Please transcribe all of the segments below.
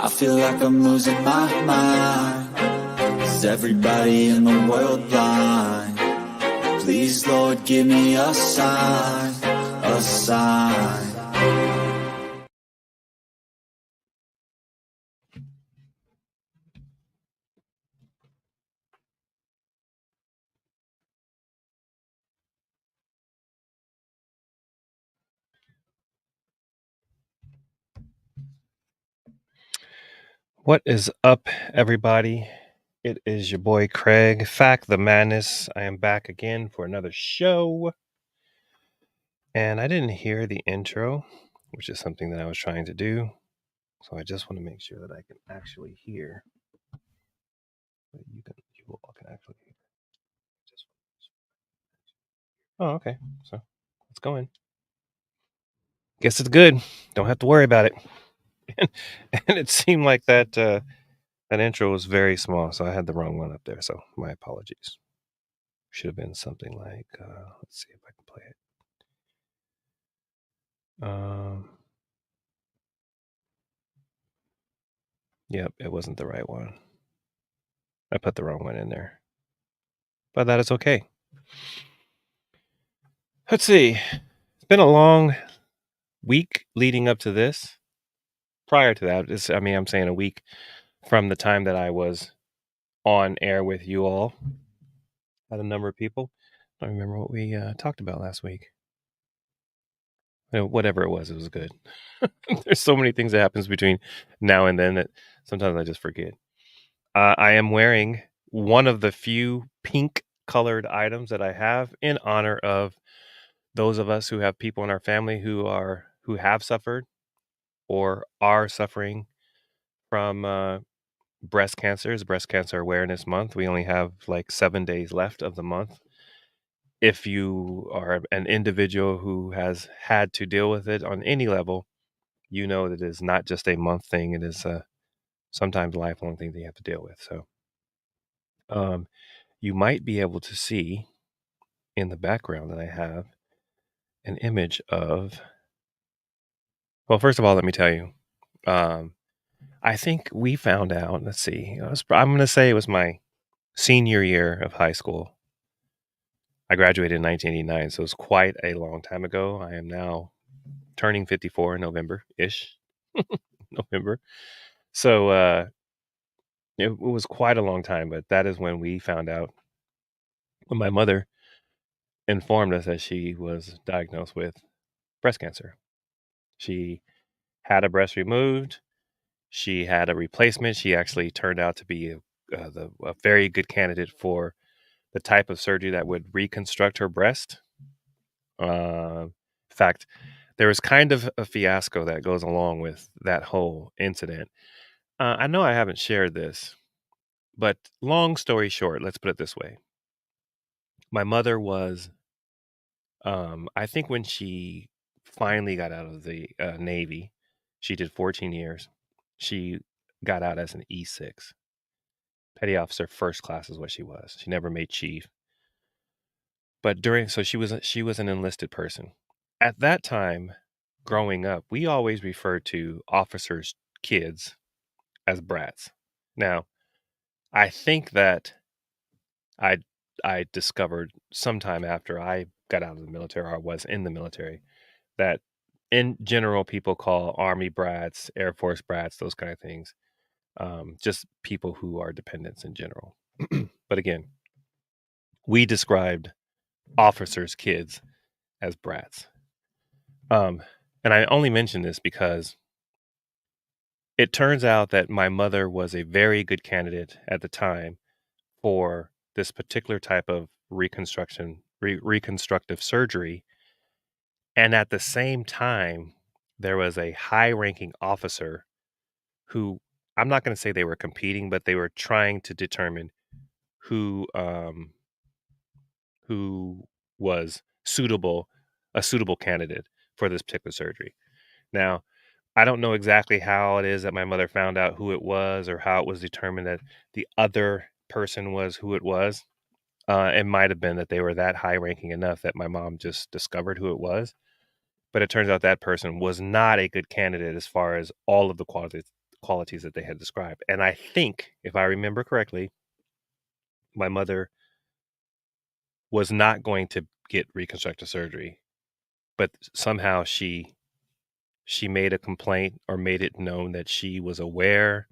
I feel like I'm losing my mind. Is everybody in the world blind? Please, Lord, give me a sign, a sign. What is up, everybody? It is your boy Craig, Fact the Madness. I am back again for another show. And I didn't hear the intro, which is something that I was trying to do. So I just want to make sure that I can actually hear. That you all can actually hear. Oh, okay. So let's go in. Guess it's good. Don't have to worry about it. And it seemed like that intro was very small, so I had the wrong one up there. So my apologies. Should have been something like, let's see if I can play it. Yep, it wasn't the right one. I put the wrong one in there. But that is okay. Let's see. It's been a long week leading up to this. Prior to that, I'm saying a week from the time that I was on air with you all. Had a number of people. I don't remember what we talked about last week. Whatever it was good. There's so many things that happens between now and then that sometimes I just forget. I am wearing one of the few pink colored items that I have in honor of those of us who have people in our family who have suffered or are suffering from breast cancer. It's Breast Cancer Awareness Month. We only have like 7 days left of the month. If you are an individual who has had to deal with it on any level, you know that it is not just a month thing. It is sometimes a lifelong thing that you have to deal with. So you might be able to see in the background that I have an image of. Well, first of all, let me tell you, I think we found out. Let's see. I'm going to say it was my senior year of high school. I graduated in 1989, so it's quite a long time ago. I am now turning 54 in November-ish. November. So it was quite a long time, but that is when we found out, when my mother informed us that she was diagnosed with breast cancer. She had a breast removed. She had a replacement. She actually turned out to be a very good candidate for the type of surgery that would reconstruct her breast. In fact, there was kind of a fiasco that goes along with that whole incident. I know I haven't shared this, but long story short, let's put it this way. My mother was, I think when she finally got out of the Navy, she did 14 years. She got out as an E6. Petty officer first class is what she was. She never made chief. But she was an enlisted person. At that time, growing up, we always referred to officers' kids as brats. Now, I think that I I discovered sometime after I got out of the military, or I was in the military, that in general people call Army brats, Air Force brats, those kind of things, just people who are dependents in general. But again, we described officers' kids as brats. And I only mention this because it turns out that my mother was a very good candidate at the time for this particular type of reconstructive surgery. And at the same time, there was a high-ranking officer who, I'm not going to say they were competing, but they were trying to determine who who was a suitable candidate for this particular surgery. Now, I don't know exactly how it is that my mother found out who it was, or how it was determined that the other person was who it was. It might have been that they were that high ranking enough that my mom just discovered who it was. But it turns out that person was not a good candidate as far as all of the qualities that they had described. And I think, if I remember correctly, my mother was not going to get reconstructive surgery, but somehow she made a complaint or made it known that she was aware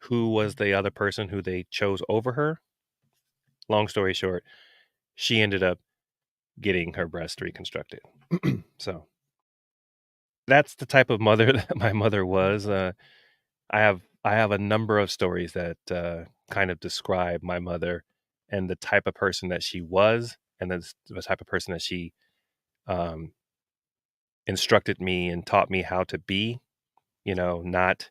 who was the other person who they chose over her. Long story short, she ended up getting her breast reconstructed. So that's the type of mother that my mother was. I have a number of stories that kind of describe my mother and the type of person that she was, and the type of person that she um, instructed me and taught me how to be. Not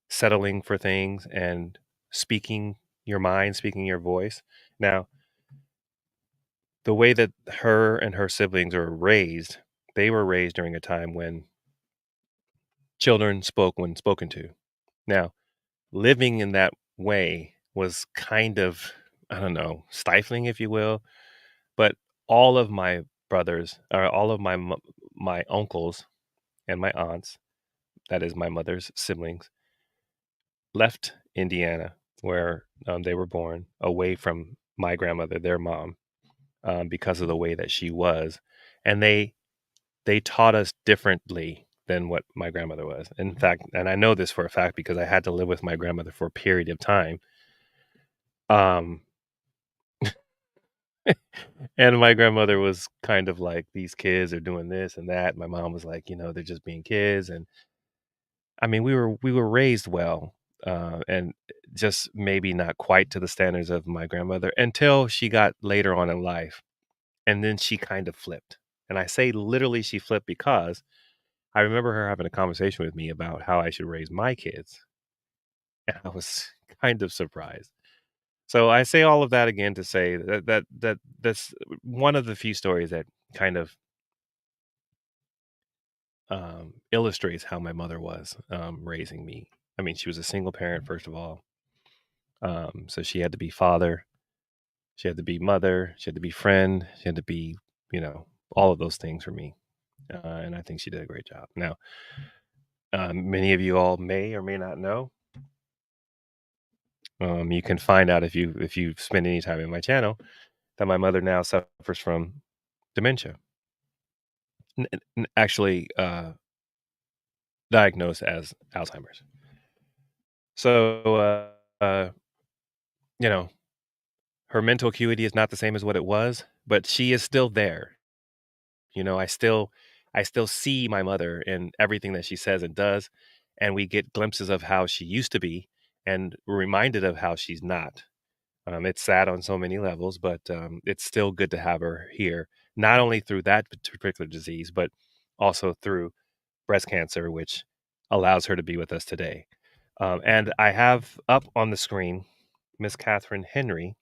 settling for things and speaking your mind, speaking your voice. Now, the way that her and her siblings are raised, they were raised during a time when children spoke when spoken to. Now, living in that way was kind of, I don't know, stifling, if you will. But all of my brothers, or all of my uncles and my aunts, that is my mother's siblings, left Indiana, where they were born, away from my grandmother, their mom, because of the way that she was, and they taught us differently than what my grandmother was. In fact, and I know this for a fact because I had to live with my grandmother for a period of time. Um, and my grandmother was kind of like, these kids are doing this and that. My mom was like, they're just being kids. And I mean, we were raised well, and just maybe not quite to the standards of my grandmother until she got later on in life. And then she kind of flipped. And I say literally she flipped because I remember her having a conversation with me about how I should raise my kids. And I was kind of surprised. So I say all of that again to say that's one of the few stories that kind of illustrates how my mother was raising me. I mean, she was a single parent, first of all. So she had to be father, she had to be mother, she had to be friend, she had to be, you know, all of those things for me. And I think she did a great job. Now, many of you all may or may not know. You can find out if you spend any time in my channel that my mother now suffers from dementia. Actually, diagnosed as Alzheimer's. So, you know, her mental acuity is not the same as what it was, but she is still there. I still see my mother in everything that she says and does, and we get glimpses of how she used to be and we're reminded of how she's not. It's sad on so many levels, but it's still good to have her here, not only through that particular disease, but also through breast cancer, which allows her to be with us today. And I have up on the screen Miss Catherine Henry.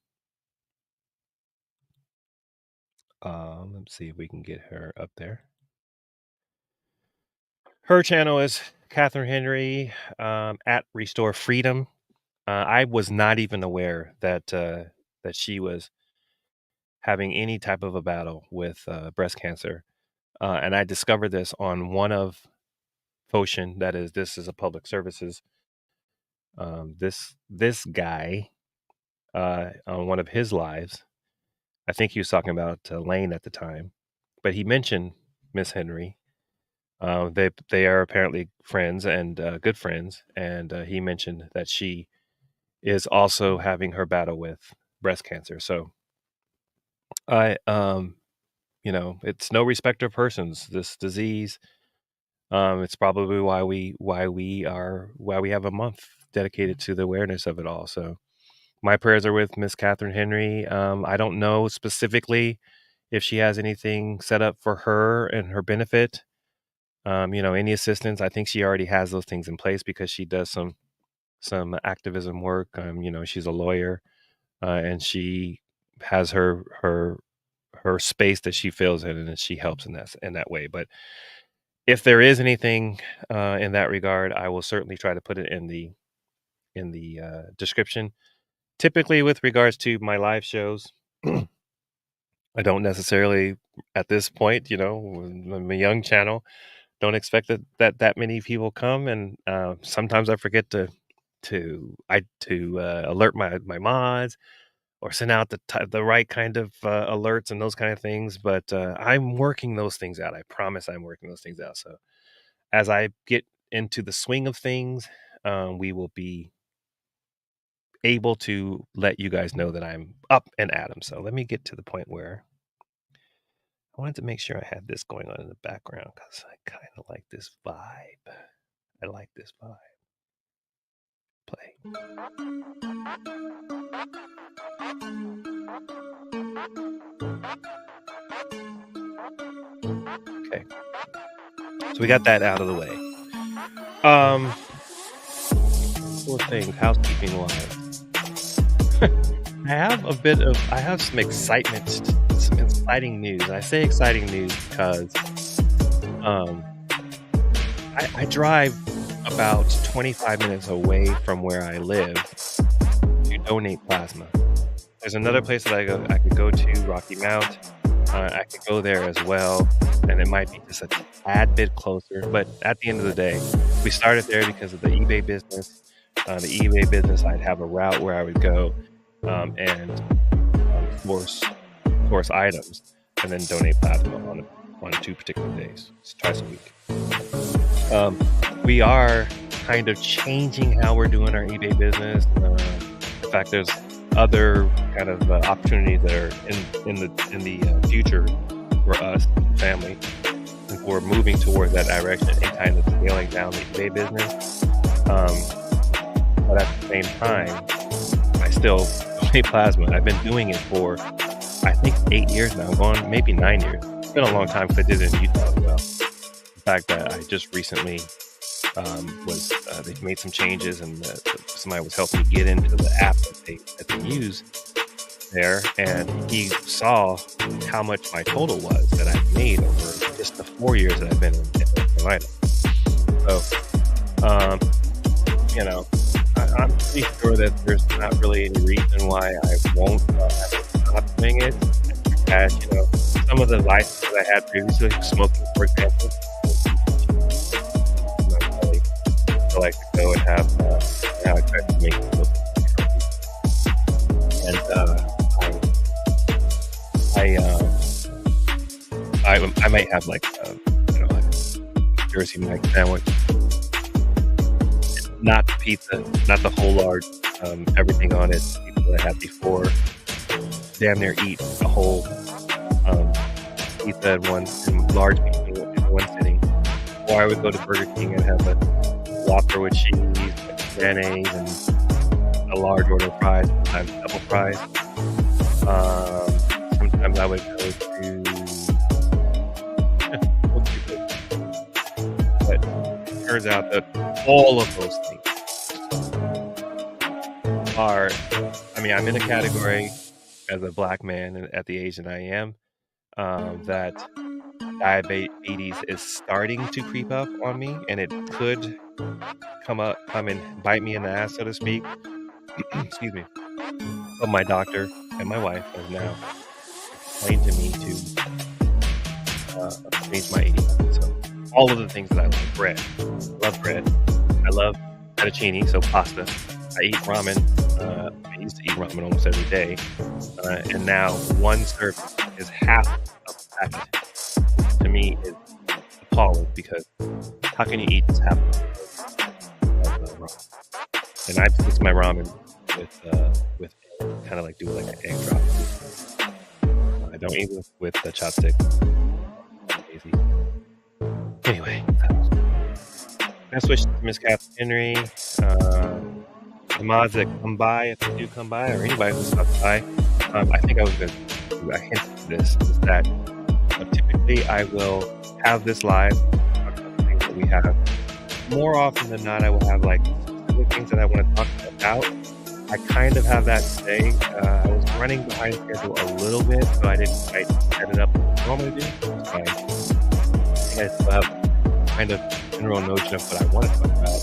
Let's see if we can get her up there. Her channel is Catherine Henry, at Restore Freedom. I was not even aware that she was having any type of a battle with breast cancer, and I discovered this on one of Foshin. That is, this is a public services. This guy, on one of his lives, I think he was talking about Lane at the time, but he mentioned Miss Henry. They are apparently friends and good friends, and he mentioned that she is also having her battle with breast cancer. So I, it's no respecter of persons. This disease, it's probably why we have a month dedicated to the awareness of it all. So my prayers are with Miss Catherine Henry. I don't know specifically if she has anything set up for her and her benefit. Any assistance. I think she already has those things in place because she does some activism work. She's a lawyer, and she has her space that she fills in, and she helps in that way. But if there is anything in that regard, I will certainly try to put it in the description. Typically, with regards to my live shows, I don't necessarily, at this point, I'm a young channel, don't expect that many people come, and sometimes I forget to alert my mods or send out the right kind of alerts and those kind of things. But I'm working those things out. I promise I'm working those things out. So as I get into the swing of things, we will be able to let you guys know that I'm up and at 'em. So let me get to the point where I wanted to make sure I had this going on in the background because I kind of like this vibe. I like this vibe. Play. Okay. So we got that out of the way. Four things, housekeeping wise. I have some excitement, some exciting news. I say exciting news because I drive about 25 minutes away from where I live to donate plasma. There's another place that I could go to, Rocky Mount. I could go there as well, and it might be just a tad bit closer. But at the end of the day, we started there because of the eBay business. The eBay business, I'd have a route where I would go and source items, and then donate plasma on 2 particular days, twice a week. We are kind of changing how we're doing our eBay business. In fact, there's other kind of opportunities that are in the future for us, family, and we're moving towards that direction and kind of scaling down the eBay business. But at the same time, I still donate plasma. I've been doing it for, I think, 8 years now. Going maybe 9 years. It's been a long time because I did it in Utah as well. In fact, that I just recently they made some changes, and somebody was helping me get into the app that they use there, and he saw how much my total was that I've made over just the 4 years that I've been in North Carolina. So, I'm pretty sure that there's not really any reason why I won't stop doing it. As some of the licenses I had previously, smoking, for example. I like to go and have now I try to make it look, and I might have like like a Jersey Mike sandwich, not the pizza, not the whole large, everything on it, pizza that I had before. Damn near eat a whole pizza in large pizza in one sitting. Or I would go to Burger King and have a Whopper with cheese, mayonnaise, and a large order of fries, sometimes double fries. Sometimes I would go to but it turns out that all of those things are, I'm in a category as a black man and at the age that I am, that diabetes is starting to creep up on me, and it could come and bite me in the ass, so to speak. Excuse me. But my doctor and my wife have now explained to me to change my eating. So all of the things that I love, bread. I love bread. I love fettuccine, so pasta. I eat ramen. I used to eat ramen almost every day. And now one serving is half of a packet. To me, is appalling, because how can you eat this half of ramen? And I mix my ramen with kind of like do like an egg drop. I don't eat with the chopstick. Lazy. Anyway, I switched to Miss Catherine Henry. The mods that come by, if they do come by, or anybody who stops by, I think I was going to hint to this, is that typically I will have this live, talk about the things that we have. More often than not, I will have like things that I want to talk about. I kind of have that today. I was running behind schedule a little bit, so I didn't quite set it up like I normally do. I think I still have kind of general notion of what I want to talk about.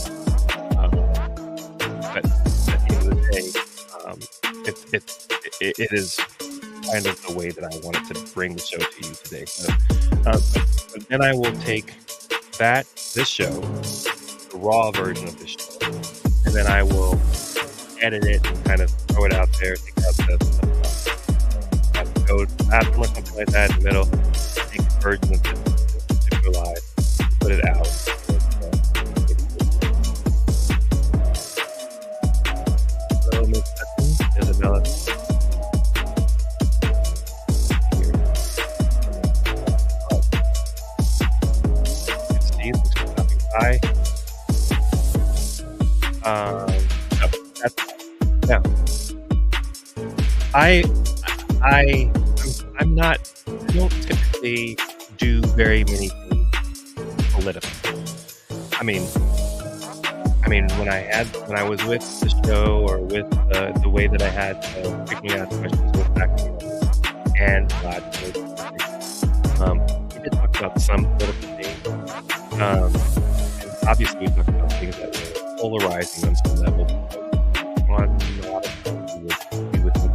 But at the end of the day, it is kind of the way that I wanted to bring the show to you today. So, but then I will take this show, the raw version of this show, and then I will edit it and kind of throw it out there, take out the code, bathroom or something like that in the middle, take a version of this particular live, put it out. Hello, Miss Hudson, Isabella. Steve, thanks for stopping by. No, that's now. I'm not. I don't typically do very many things political. I mean, when I was with the show or with the way that I had picking out questions with Acme and we did talk about some political things. And obviously we talked about things that were polarizing on some level. On a lot of times we would think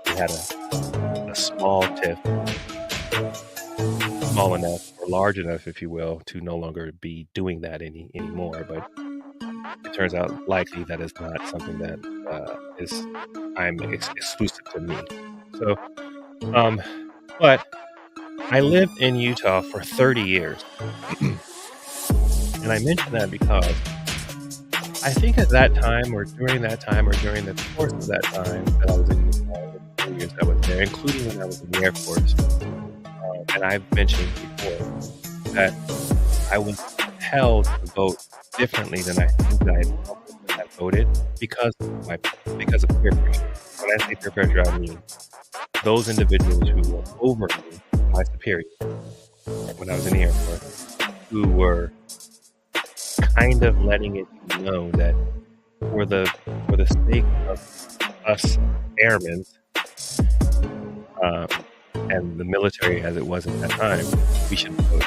we had a small tiff, small enough or large enough, if you will, to no longer be doing that anymore. But it turns out likely that is not something that I'm exclusive to me. So, but I lived in Utah for 30 years. And I mention that because I think at that time or during the course of that time that I was in Utah, the 4 years I was there, including when I was in the Air Force, and I've mentioned before that I was held to vote differently than I think I had voted because of peer pressure. When I say peer pressure, I mean those individuals who were over me, my superiors, when I was in the Air Force, who were kind of letting it be known that for the sake of us airmen and the military as it was at that time, we should vote.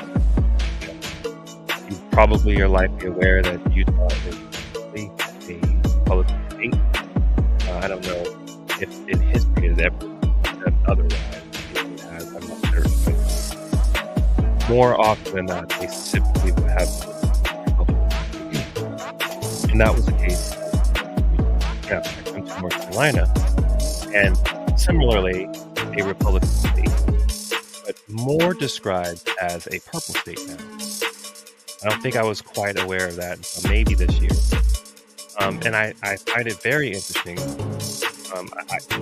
You probably are likely aware that Utah is a Republican state. I don't know if in history it has ever done otherwise. It has, I'm not sure. But more often than not, they typically will have Republicans. And that was the case. I come to North Carolina, and similarly, a Republican state, but more described as a purple state now. I don't think I was quite aware of that until maybe this year. And I find it very interesting.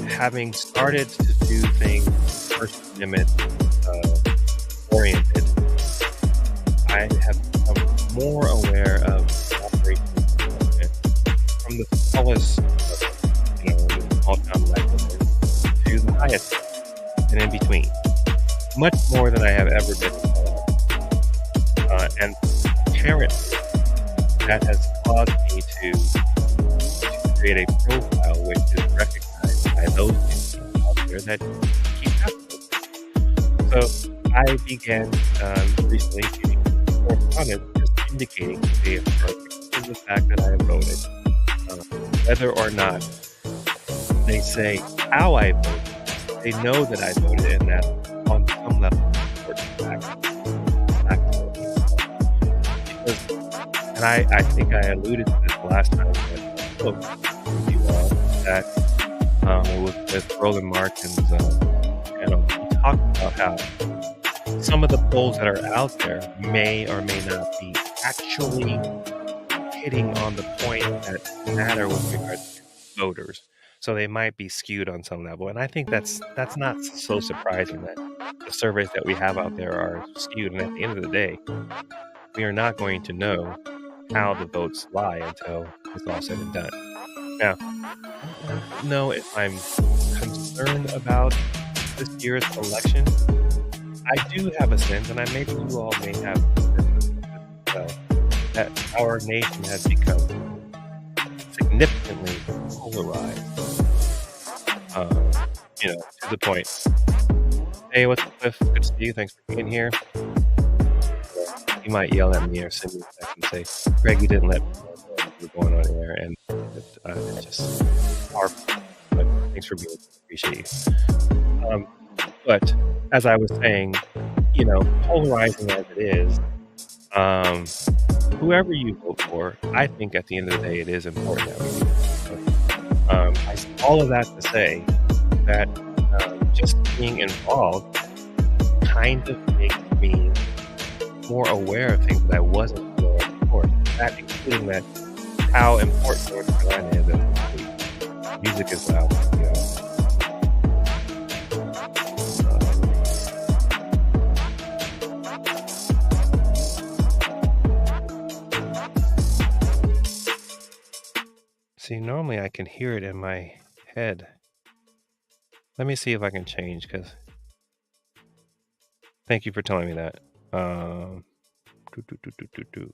Having started to do things First Amendment oriented, I have become more aware of operations from the smallest, small town level to the highest and in between. Much more than I have ever been in my life. And apparently, that has caused me to create a profile which is recognized by those people out there that keep happening. So I began recently getting correspondence just indicating to me the fact that I have voted, whether or not they say how I voted, they know that I voted, and that on some level important fact. And I think I alluded to this last time that I spoke with you all, that it was with Roland Martin's panel. He talked about how some of the polls that are out there may or may not be actually hitting on the point that matter with regard to voters. So they might be skewed on some level. And I think that's not so surprising that the surveys that we have out there are skewed. And at the end of the day, we are not going to know how the votes lie until it's all said and done. Now, I don't know if I'm concerned about this year's election. I do have a sense, and maybe you all may have a sense as well, that our nation has become significantly polarized. To the point. Hey, what's up, Cliff? Good to see you. Thanks for being here. You might yell at me or send me a text and say, Greg, you didn't let me know you were going on air, and it's just our fault. But thanks for being here. Appreciate you. But as I was saying, polarizing as it is, um, whoever you vote for, I think at the end of the day, it is important that we do that. All of that to say that just being involved kind of makes me more aware of things that I wasn't aware of before. That including that how important North Carolina is as a state. Music is loud. See, normally I can hear it in my head. Let me see if I can change, because thank you for telling me that. Do, do, do, do, do, do.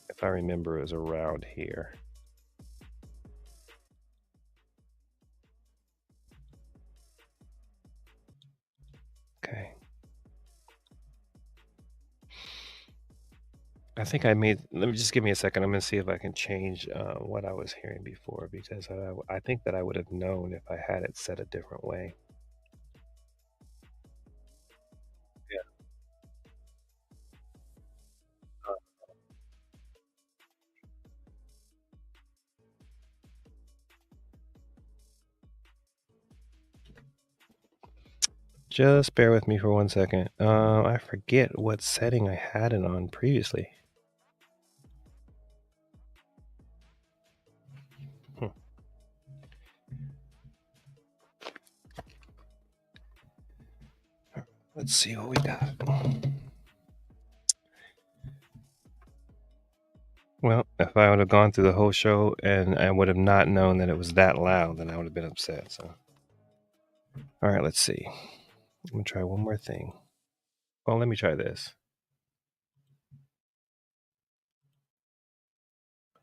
If I remember, it was around here. Okay. I think I made. Let me just give me a second. I'm going to see if I can change what I was hearing before, because I think that I would have known if I had it set a different way. Yeah. Just bear with me for 1 second. I forget what setting I had it on previously. Hmm. Let's see what we got. Well, if I would have gone through the whole show and I would have not known that it was that loud, then I would have been upset. So, all right, let's see. I'm gonna try one more thing. Well, let me try this.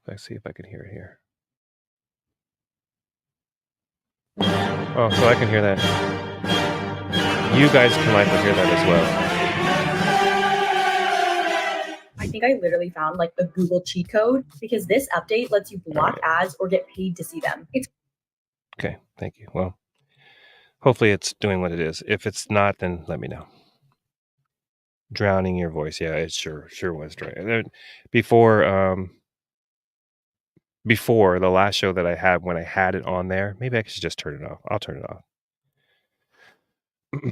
Let's see if I can hear it here. Oh, so I can hear that. You guys can likely hear that as well. I think I literally found like a Google cheat code because this update lets you block ads or get paid to see them. It's Okay, thank you. Well, hopefully it's doing what it is. If it's not, then let me know. Drowning your voice. Yeah, it sure was dry. Before the last show that I had, when I had it on there, maybe I should just turn it off. I'll turn it off.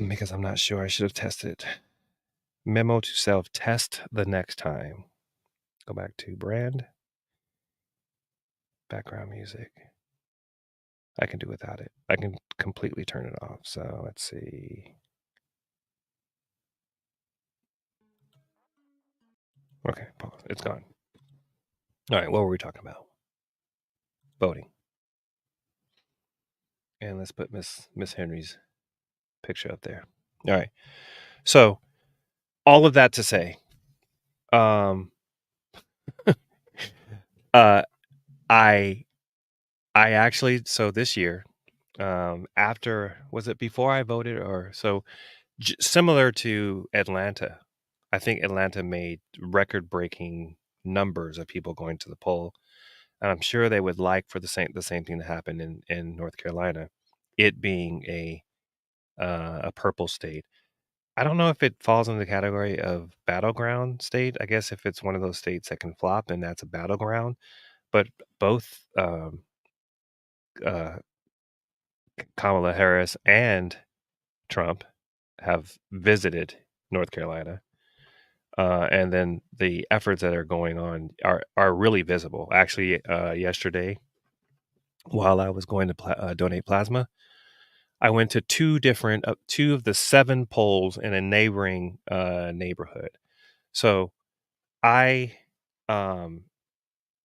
Because I'm not sure. I should have tested it. Memo to self, test the next time. Go back to brand, background music. I can do without it. I can completely turn it off. So let's see. Okay, pause. It's gone. All right, what were we talking about? Voting. And let's put Miss Henry's picture up there. All right. So all of that to say, um, I actually, so this year, after, was it before I voted, or so similar to Atlanta? I think Atlanta made record-breaking numbers of people going to the poll, and I'm sure they would like for the same thing to happen in North Carolina, it being a purple state. I don't know if it falls in the category of battleground state. I guess if it's one of those states that can flop, then that's a battleground. But both uh, Kamala Harris and Trump have visited North Carolina. And then the efforts that are going on are really visible. Actually, yesterday, while I was going to donate plasma, I went to two of the 7 polls in a neighboring neighborhood. So I, um,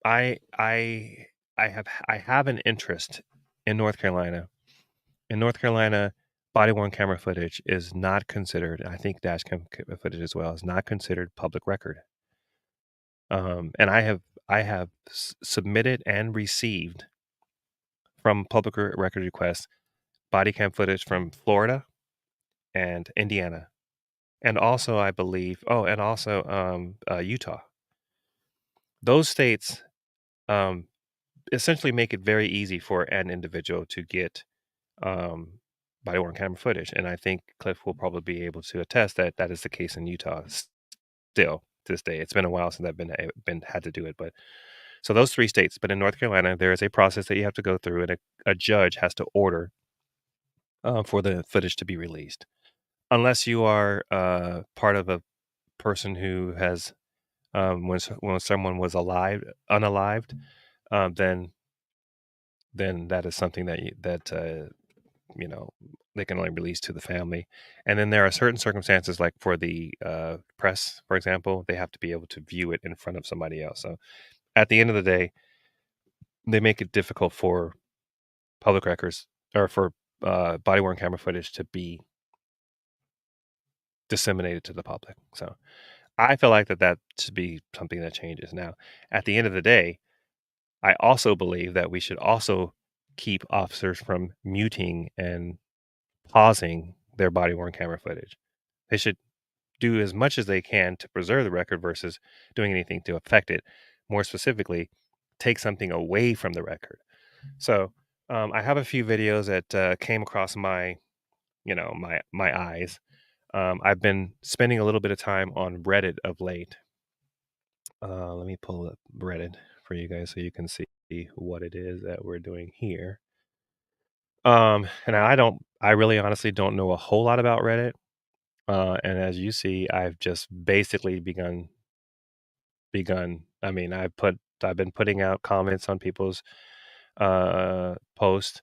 I have an interest in North Carolina. In North Carolina, body worn camera footage is not considered. I think dash cam footage as well is not considered public record. And I have submitted and received from public record requests body cam footage from Florida and Indiana, and also I believe, and also Utah. Those states essentially make it very easy for an individual to get um, body worn camera footage. And I think Cliff will probably be able to attest that that is the case in Utah still to this day. It's been a while since I've been had to do it, but so those 3 states. But in North Carolina, there is a process that you have to go through, and a judge has to order for the footage to be released. Unless you are part of a person who has when someone was unalived, then that is something that you know they can only release to the family. And then there are certain circumstances, like for the press, for example, they have to be able to view it in front of somebody else. So at the end of the day, they make it difficult for public records or for body worn camera footage to be disseminated to the public. So I feel like that should be something that changes. Now, at the end of the day, I also believe that we should also keep officers from muting and pausing their body worn camera footage. They should do as much as they can to preserve the record versus doing anything to affect it. More specifically, take something away from the record. So I have a few videos that came across my eyes. I've been spending a little bit of time on Reddit of late. Let me pull up Reddit for you guys so you can see what it is that we're doing here. And I really honestly don't know a whole lot about Reddit. And as you see, I've just basically begun. I mean, I've been putting out comments on people's posts.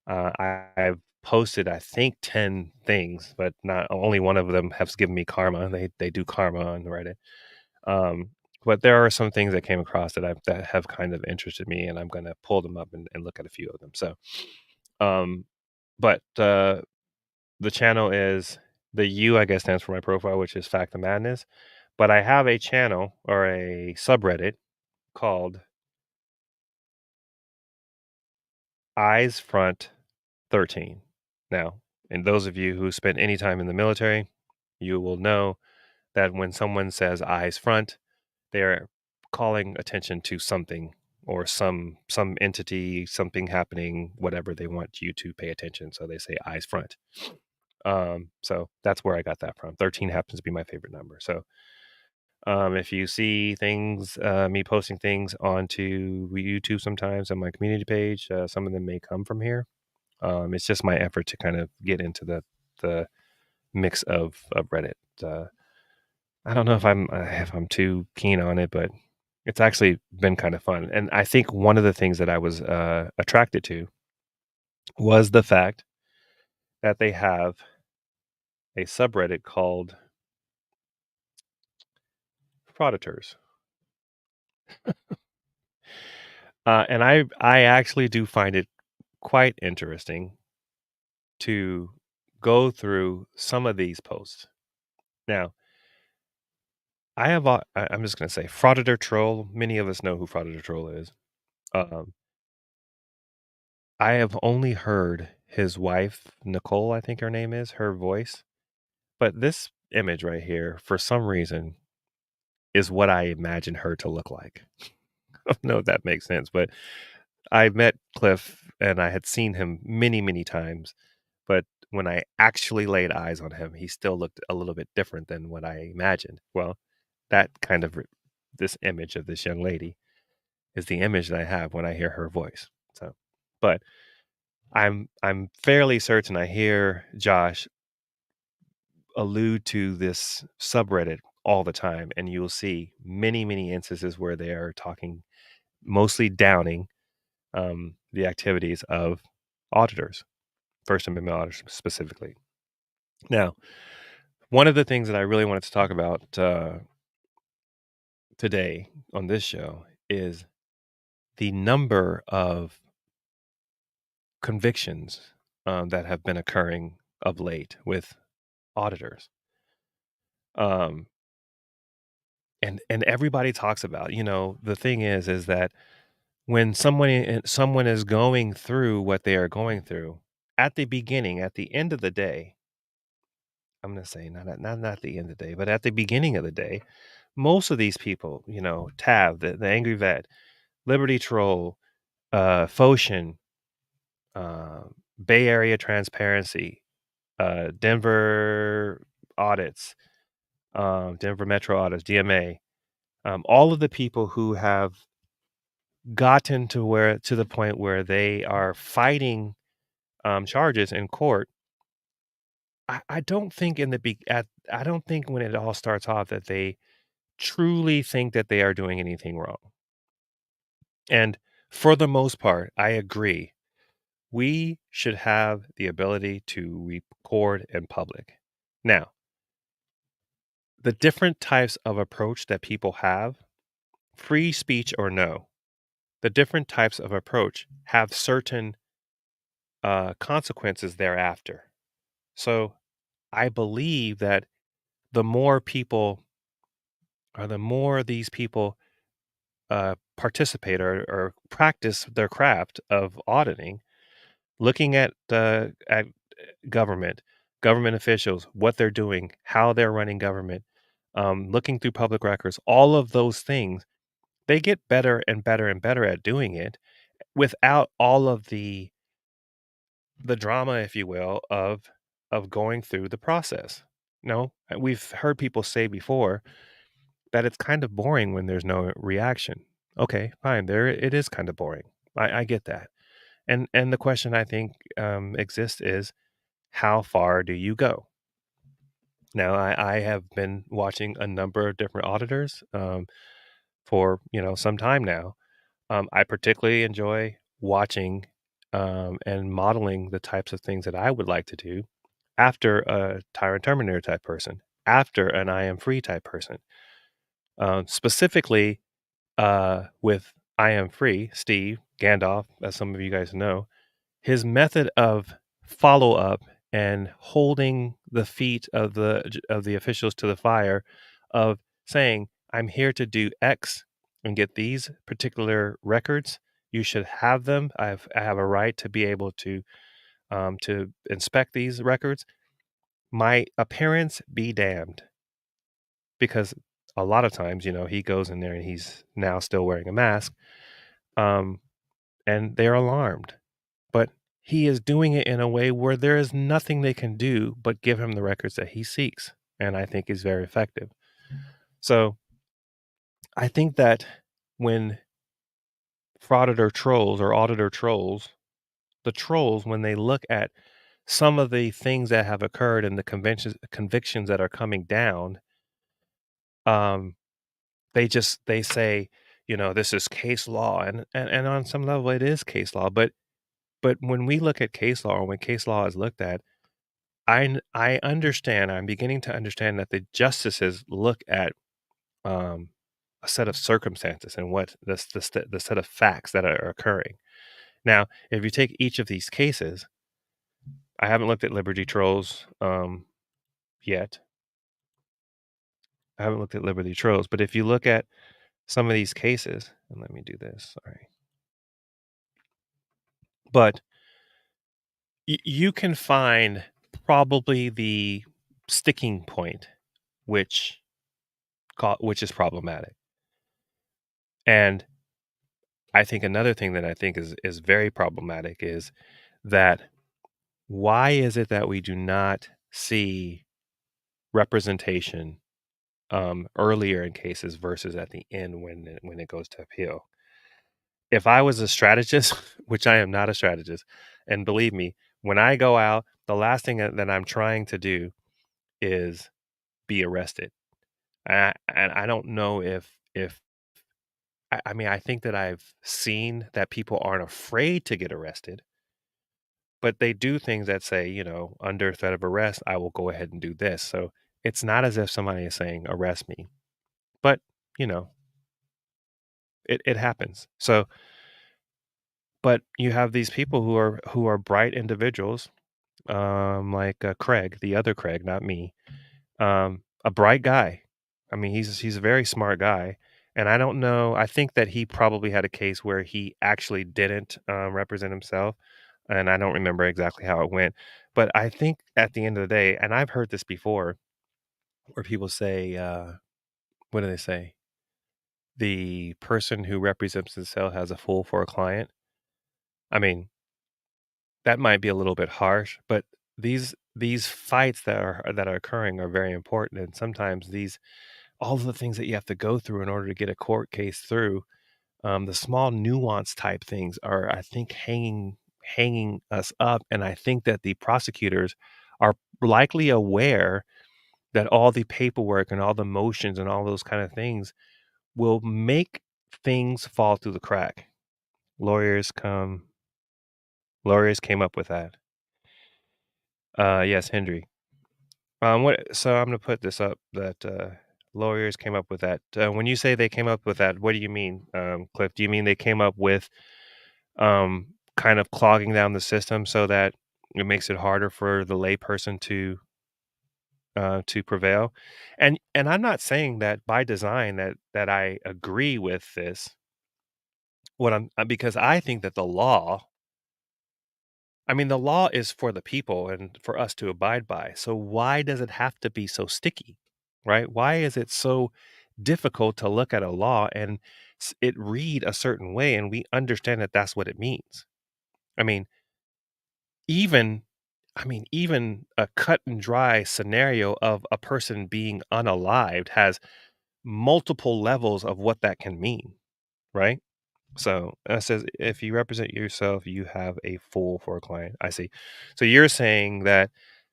I've posted, I think, 10 things, but not only one of them has given me karma. They do karma on Reddit. But there are some things that came across that have kind of interested me, and I'm going to pull them up and look at a few of them. So, um, but the channel is the U, I guess, stands for my profile, which is Fact of Madness. But I have a channel or a subreddit called Eyes Front 13. Now, and those of you who spent any time in the military, you will know that when someone says eyes front, they're calling attention to something or some entity, something happening, whatever they want you to pay attention. So they say eyes front. So that's where I got that from. 13 happens to be my favorite number. So if you see things, me posting things onto YouTube sometimes on my community page, some of them may come from here. It's just my effort to kind of get into the mix of Reddit. I don't know if I'm too keen on it, but it's actually been kind of fun. And I think one of the things that I was attracted to was the fact that they have a subreddit called Frauditors. And I actually do find it quite interesting to go through some of these posts. Now, I'm just going to say Frauditor Troll. Many of us know who Frauditor Troll is. Um, I have only heard his wife, Nicole, I think her name is, her voice. But this image right here, for some reason, is what I imagine her to look like. I don't know if that makes sense, but I met Cliff and I had seen him many, many times. But when I actually laid eyes on him, he still looked a little bit different than what I imagined. Well, that kind of this image of this young lady is the image that I have when I hear her voice. So, but I'm fairly certain I hear Josh allude to this subreddit all the time, and you'll see many, many instances where they are talking, mostly downing the activities of auditors, First Amendment auditors specifically. Now, one of the things that I really wanted to talk about today on this show is the number of convictions that have been occurring of late with auditors. Um, and everybody talks about, the thing is that when someone is going through what they are going through at the beginning, at the end of the day, I'm going to say not the end of the day, but at the beginning of the day, most of these people, Tav, the angry vet, Liberty Troll, Foshin, Bay Area Transparency, Denver audits, Denver Metro audits, DMA, all of the people who have gotten to the point where they are fighting charges in court. I don't think I don't think when it all starts off that they truly think that they are doing anything wrong. And for the most part, I agree. We should have the ability to record in public. Now, the different types of approach that people have, free speech or no, the different types of approach have certain consequences thereafter. So I believe that the more people or the more these people participate or practice their craft of auditing, looking at government, government officials, what they're doing, how they're running government, looking through public records, all of those things, they get better and better and better at doing it without all of the drama, if you will, of going through the process. No, we've heard people say before that it's kind of boring when there's no reaction. Okay, fine. There it is kind of boring. I get that. And the question I think exists is how far do you go? Now I have been watching a number of different auditors for some time now. I particularly enjoy watching and modeling the types of things that I would like to do after a tyrant terminator type person, after an I am free type person. Specifically, with I am free, Steve Gandalf, as some of you guys know, his method of follow up and holding the feet of the officials to the fire, of saying, "I'm here to do X and get these particular records. You should have them. I have a right to be able to inspect these records. My appearance be damned," because a lot of times, he goes in there and he's now still wearing a mask, um, and they're alarmed. But he is doing it in a way where there is nothing they can do but give him the records that he seeks, and I think is very effective. So I think that when frauditor trolls or auditor trolls, the trolls, when they look at some of the things that have occurred and the convictions that are coming down, um, they say, this is case law, and on some level it is case law, but when we look at case law, or when case law is looked at, I understand. I'm beginning to understand that the justices look at um, a set of circumstances and what the set of facts that are occurring. Now, if you take each of these cases, I haven't looked at Liberty Trolls yet. I haven't looked at Liberty Trolls, but if you look at some of these cases, and let me do this. Sorry, but you can find probably the sticking point, which which is problematic. And I think another thing that I think is very problematic is that why is it that we do not see representation earlier in cases versus at the end when it goes to appeal? If I was a strategist, which I am not a strategist, and believe me, when I go out, the last thing that I'm trying to do is be arrested. And I don't know if I mean, I think that I've seen that people aren't afraid to get arrested, but they do things that say, under threat of arrest, I will go ahead and do this. So it's not as if somebody is saying, arrest me, but, you know, it happens. So, but you have these people who are bright individuals, like Craig, the other Craig, not me, a bright guy. I mean, he's a very smart guy, and I don't know. I think that he probably had a case where he actually didn't represent himself, and I don't remember exactly how it went. But I think at the end of the day, and I've heard this before, where people say, "What do they say? The person who represents themselves has a fool for a client." I mean, that might be a little bit harsh, but these fights that are occurring are very important, and sometimes these all of the things that you have to go through in order to get a court case through, the small nuance type things are, I think, hanging us up, and I think that the prosecutors are likely aware that all the paperwork and all the motions and all those kind of things will make things fall through the crack. Lawyers come Lawyers came up with that. Yes, Hendry. What? So I'm gonna put this up that lawyers came up with that. When you say they came up with that, what do you mean, Cliff? Do you mean they came up with kind of clogging down the system so that it makes it harder for the layperson to prevail? And I'm not saying that by design that I agree with this. What I'm because I think that the law I mean, the law is for the people and for us to abide by. So why does it have to be so sticky? Right? Why is it so difficult to look at a law and it read a certain way and we understand that that's what it means? I mean, even even a cut and dry scenario of a person being unalived has multiple levels of what that can mean, right? So it says, if you represent yourself, you have a fool for a client. I see. So you're saying that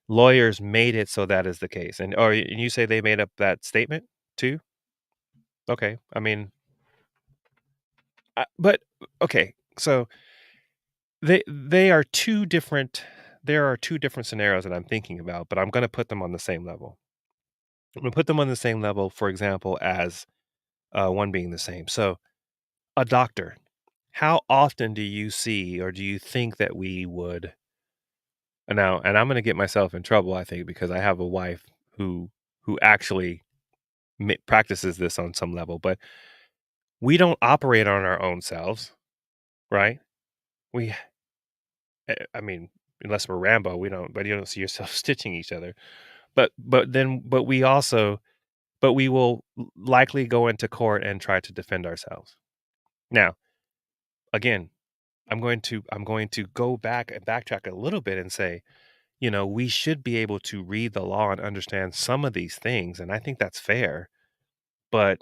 lawyers made it so that is the case, and you say they made up that statement too? Okay, I mean, but okay. So they are two different. There are two different scenarios that I'm thinking about, but I'm going to put them on the same level. I'm going to put them on the same level, for example, as one being the same. So a doctor. How often do you see, or do you think that we would? And I'm gonna get myself in trouble, I think, because I have a wife who actually practices this on some level, but we don't operate on our own selves, right? We, I mean, unless we're Rambo, we don't. But you don't see yourself stitching each other. But we will likely go into court and try to defend ourselves. Now, again, I'm going to go back and backtrack a little bit and say, we should be able to read the law and understand some of these things. And I think that's fair. But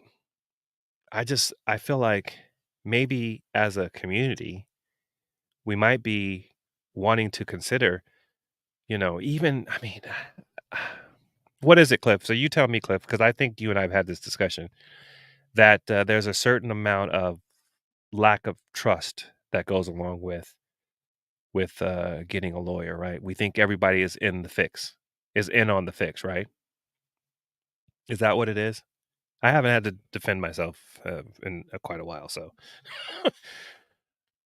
I feel like maybe as a community, we might be wanting to consider, even, I mean, what is it, Cliff? So you tell me, Cliff, because I think you and I have had this discussion that there's a certain amount of lack of trust that goes along with getting a lawyer, right? We think everybody is in on the fix, right? Is that what it is? I haven't had to defend myself in quite a while, so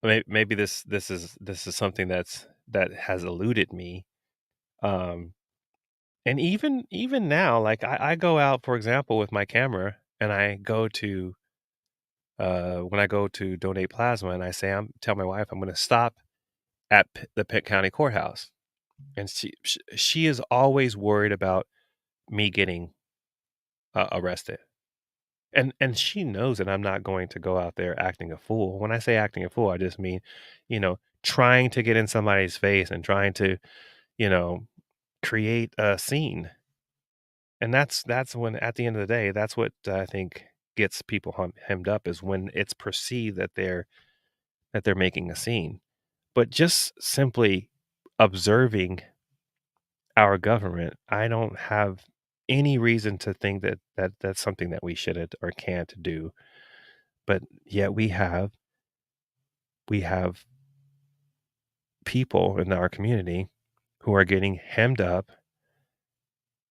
maybe this is something that has eluded me. Um, and even now, like I go out, for example, with my camera, and I go to when I go to donate plasma, and tell my wife I'm going to stop at the Pitt County Courthouse, and she is always worried about me getting arrested. And she knows that I'm not going to go out there acting a fool. When I say acting a fool, I just mean, trying to get in somebody's face and trying to, you know, create a scene. And that's when, at the end of the day, that's what I think gets people hemmed up, is when it's perceived that they're making a scene. But just simply observing our government, I don't have any reason to think that that's something that we shouldn't or can't do. But yet we have people in our community who are getting hemmed up,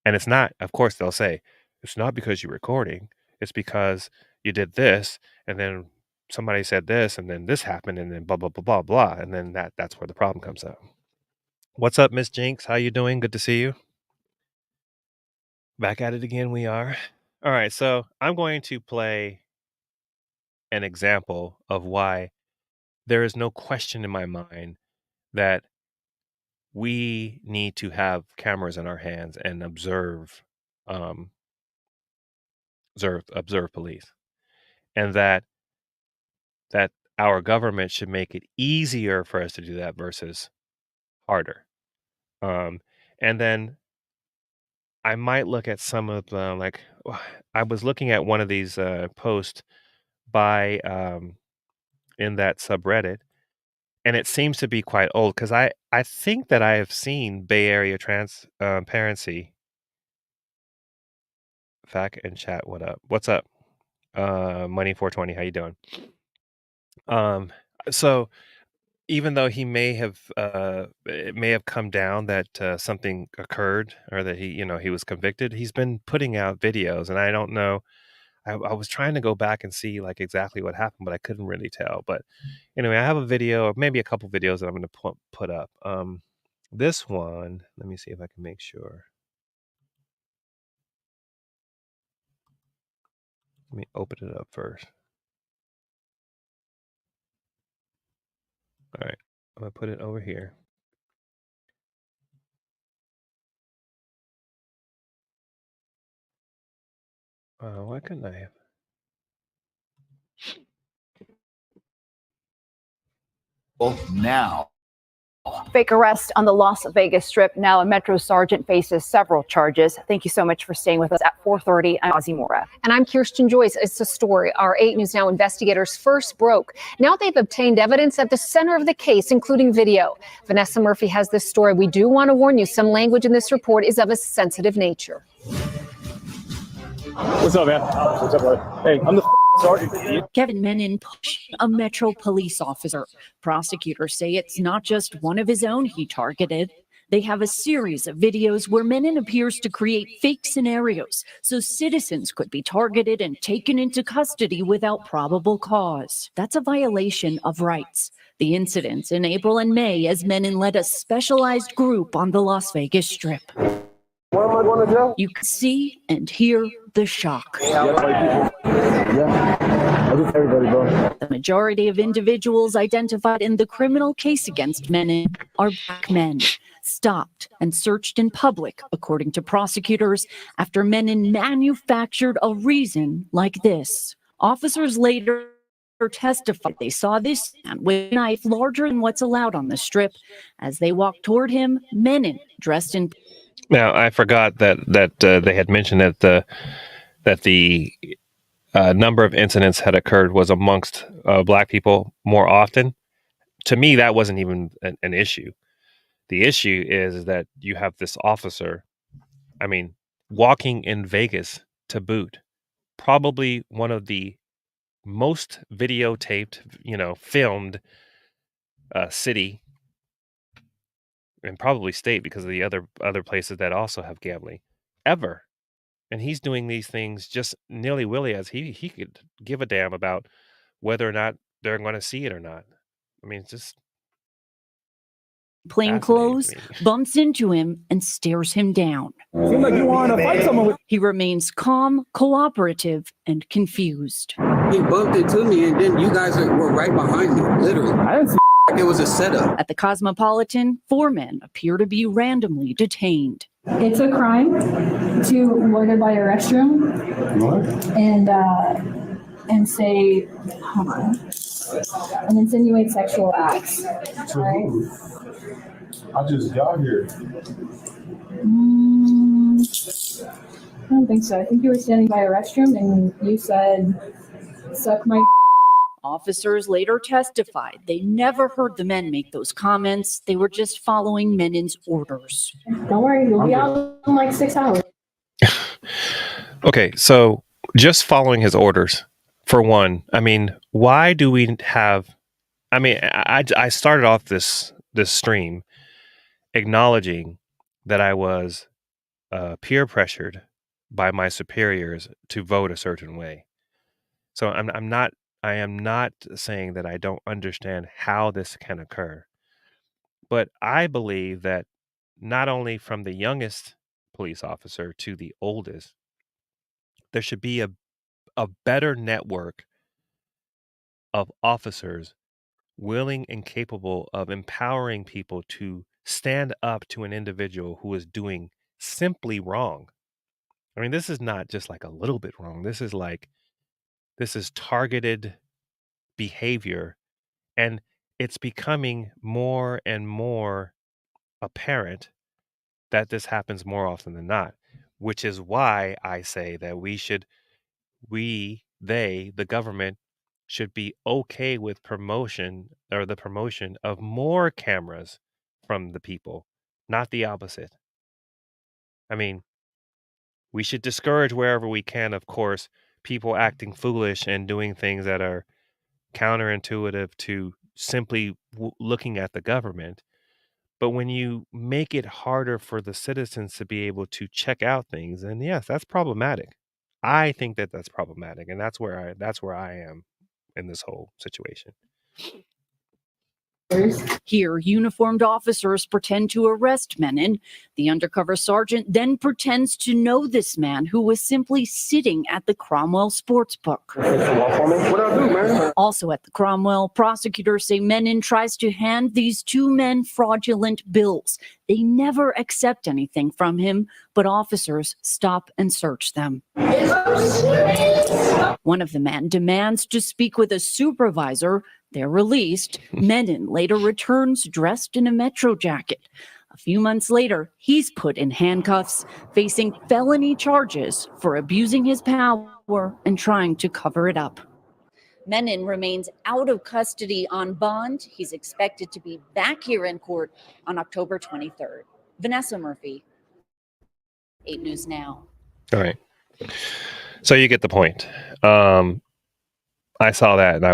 and it's not, of course they'll say, it's not because you're recording, it's because you did this, and then somebody said this, and then this happened, and then blah blah blah blah blah, and then that's where the problem comes up. What's up, Miss Jinx? How you doing? Good to see you. Back at it again, we are. All right, so I'm going to play an example of why there is no question in my mind that we need to have cameras in our hands and um observe police, and that our government should make it easier for us to do that versus harder. um And then I might look at some of the like I was looking at one of these posts by in that subreddit, and it seems to be quite old because I think that I have seen Bay Area transparency. Fact and chat, what up? What's up? Money 420, how you doing? Um, so even though he may have it may have come down that something occurred or that he was convicted, he's been putting out videos, and I don't know. I was trying to go back and see like exactly what happened, but I couldn't really tell. But anyway, I have a video, or maybe a couple videos that I'm going to put up. This one, let me see if I can make sure. Let me open it up first. All right, I'm gonna put it over here. Why couldn't I have? Now. Fake arrest on the Las Vegas Strip. Now a Metro sergeant faces several charges. Thank you so much for staying with us at 4:30. I'm Ozzy Mora. And I'm Kirsten Joyce. It's a story our 8 News Now investigators first broke. Now they've obtained evidence at the center of the case, including video. Vanessa Murphy has this story. We do want to warn you, some language in this report is of a sensitive nature. What's up, man? What's up, brother? Hey, I'm the sergeant. Kevin Menon pushing a Metro police officer. Prosecutors say it's not just one of his own he targeted. They have a series of videos where Menon appears to create fake scenarios so citizens could be targeted and taken into custody without probable cause. That's a violation of rights. The incidents in April and May as Menon led a specialized group on the Las Vegas Strip. What am I going to do? You can see and hear the shock. Yeah. I'll get everybody, bro. The majority of individuals identified in the criminal case against Menon are black men, stopped and searched in public, according to prosecutors, after Menon manufactured a reason like this. Officers later testified they saw this man with a knife larger than what's allowed on the strip. As they walked toward him, Menon, dressed in... Now I forgot that they had mentioned that the number of incidents had occurred was amongst black people more often. To me, that wasn't even an issue. The issue is that you have this officer, I mean, walking in Vegas to boot, probably one of the most videotaped, filmed city and probably state because of the other places that also have gambling ever. And he's doing these things just nilly-willy as he could give a damn about whether or not they're going to see it or not. I mean, it's just plain clothes, bumps into him and stares him down. Seems like you want to fight someone with... He remains calm, cooperative, and confused. He bumped into me, and then you guys were right behind me, literally. I didn't see It was a setup. At the Cosmopolitan, 4 men appear to be randomly detained. It's a crime to loiter by a restroom and say, hold on, and insinuate sexual acts. Right? I just got here. I don't think so. I think you were standing by a restroom and you said, suck my... Officers later testified they never heard the men make those comments. They were just following Menon's orders. Don't worry, you'll be out in like 6 hours. Okay, so just following his orders, for one. I mean, why do we have... I mean, I started off this stream acknowledging that I was peer pressured by my superiors to vote a certain way. So I am not saying that I don't understand how this can occur, but I believe that not only from the youngest police officer to the oldest, there should be a better network of officers willing and capable of empowering people to stand up to an individual who is doing simply wrong. I mean, this is not just like a little bit wrong. This is targeted behavior, and it's becoming more and more apparent that this happens more often than not, which is why I say that the government should be okay with the promotion of more cameras from the people, not the opposite. I mean, we should discourage wherever we can, of course, people acting foolish and doing things that are counterintuitive to simply looking at the government. But when you make it harder for the citizens to be able to check out things, then yes, that's problematic. I think that that's problematic, and that's where I am in this whole situation. Here, uniformed officers pretend to arrest Menon. The undercover sergeant then pretends to know this man who was simply sitting at the Cromwell Sportsbook. What I do, man? Also at the Cromwell, prosecutors say Menon tries to hand these two men fraudulent bills. They never accept anything from him, but officers stop and search them. One of the men demands to speak with a supervisor. They're released. Menon later returns dressed in a Metro jacket. A few months later, he's put in handcuffs, facing felony charges for abusing his power and trying to cover it up. Menon remains out of custody on bond. He's expected to be back here in court on October 23rd. Vanessa Murphy, 8 News Now. All right. So you get the point. I saw that and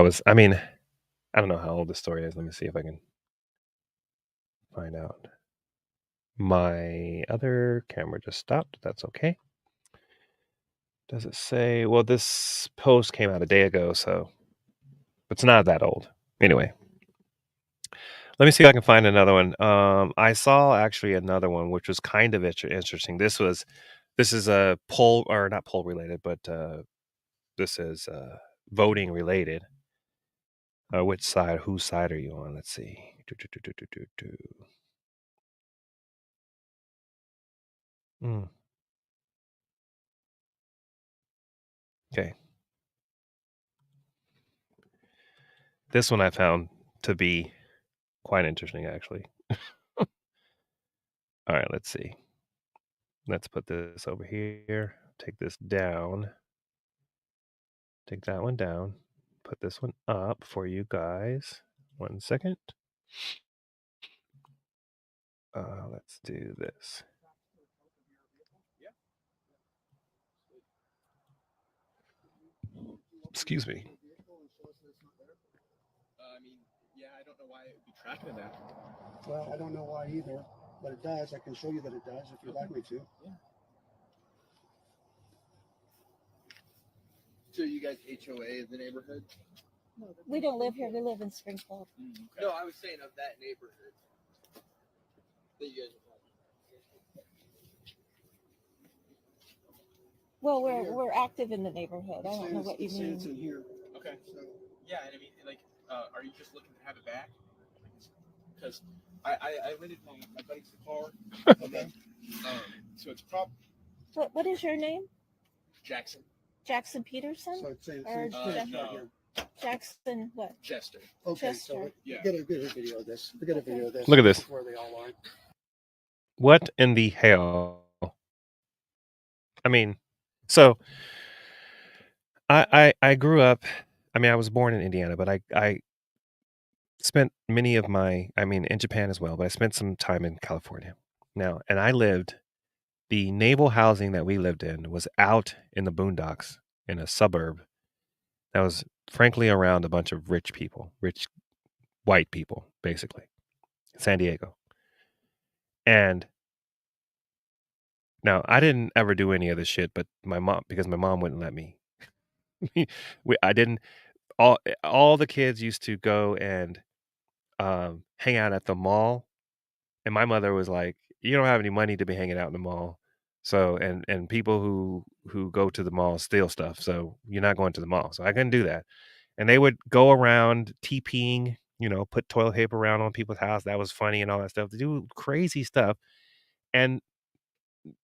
I don't know how old this story is. Let me see if I can find out. My other camera just stopped. That's okay. Does it say? Well, this post came out a day ago, so it's not that old. Anyway, let me see if I can find another one. I saw actually another one, which was kind of interesting. This is a poll, or not poll related, but this is voting related. Whose side are you on? Let's see. Okay. This one I found to be quite interesting, actually. All right, let's see. Let's put this over here. Take this down. Take that one down. Put this one up for you guys. 1 second. Let's do this. Excuse me. I don't know why it would be tracking that. Well, I don't know why either, but it does. I can show you that it does if you'd like me to. Yeah. So you guys HOA in the neighborhood? We don't live here. We live in Springfield. Okay. No, I was saying of that neighborhood. That you guys Well, we're active in the neighborhood. I don't know what you mean. It's in here. Okay. So, yeah, and I mean, like, are you just looking to have it back? Because I rented my buddy's car. Okay. So it's probably. What is your name? Jackson. Jackson Peterson? So it's saying or no. Jackson what? Chester. Okay, Chester. so get a video of this. We get a video of this. Look at this. Where they all are. What in the hell? I mean, so I grew up. I mean, I was born in Indiana, but I spent many of my, in Japan as well, but I spent some time in California now, and the naval housing that we lived in was out in the boondocks in a suburb that was frankly around a bunch of rich white people, basically, San Diego. And now I didn't ever do any of this shit, but because my mom wouldn't let me. All the kids used to go and hang out at the mall, and my mother was like, "You don't have any money to be hanging out in the mall, so and people who go to the mall steal stuff, so you're not going to the mall." So I couldn't do that, and they would go around TPing, put toilet paper around on people's house. That was funny and all that stuff. They do crazy stuff, and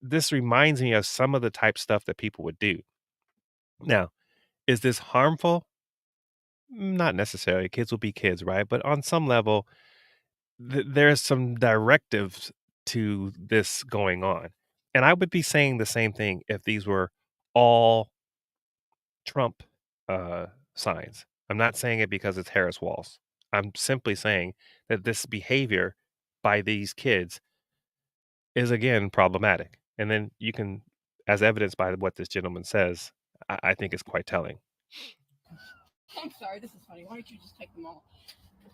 this reminds me of some of the type stuff that people would do. Now, is this harmful? Not necessarily. Kids will be kids, right? But on some level, there's some directives to this going on. And I would be saying the same thing if these were all Trump signs. I'm not saying it because it's Harris Walls. I'm simply saying that this behavior by these kids is again problematic. And then you can, as evidenced by what this gentleman says, I think is quite telling. I'm sorry, this is funny. Why don't you just take them all?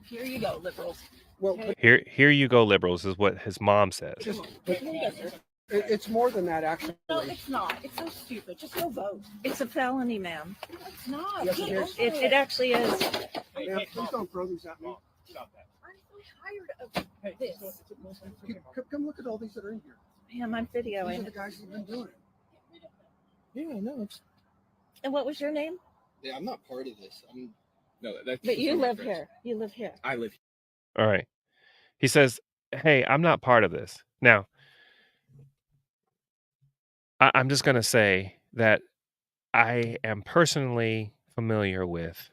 Here you go, liberals. Well, Here you go, liberals, is what his mom says. just, Here you go, sir. it's more than that, actually. No, it's not. It's so stupid. Just go vote. It's a felony, ma'am. It's not. Yes, it is. It actually is. Ma'am, please don't throw these at me. Stop that. I'm so tired of this. Come look at all these that are in here. Ma'am, I'm These are videoing. the guys who've been doing it. Yeah, no, it's. And what was your name? Yeah, I'm not part of this. I'm. No, that's. But you live here. You live here. I live. All right. He says, hey, I'm not part of this. Now, I'm just going to say that I am personally familiar with,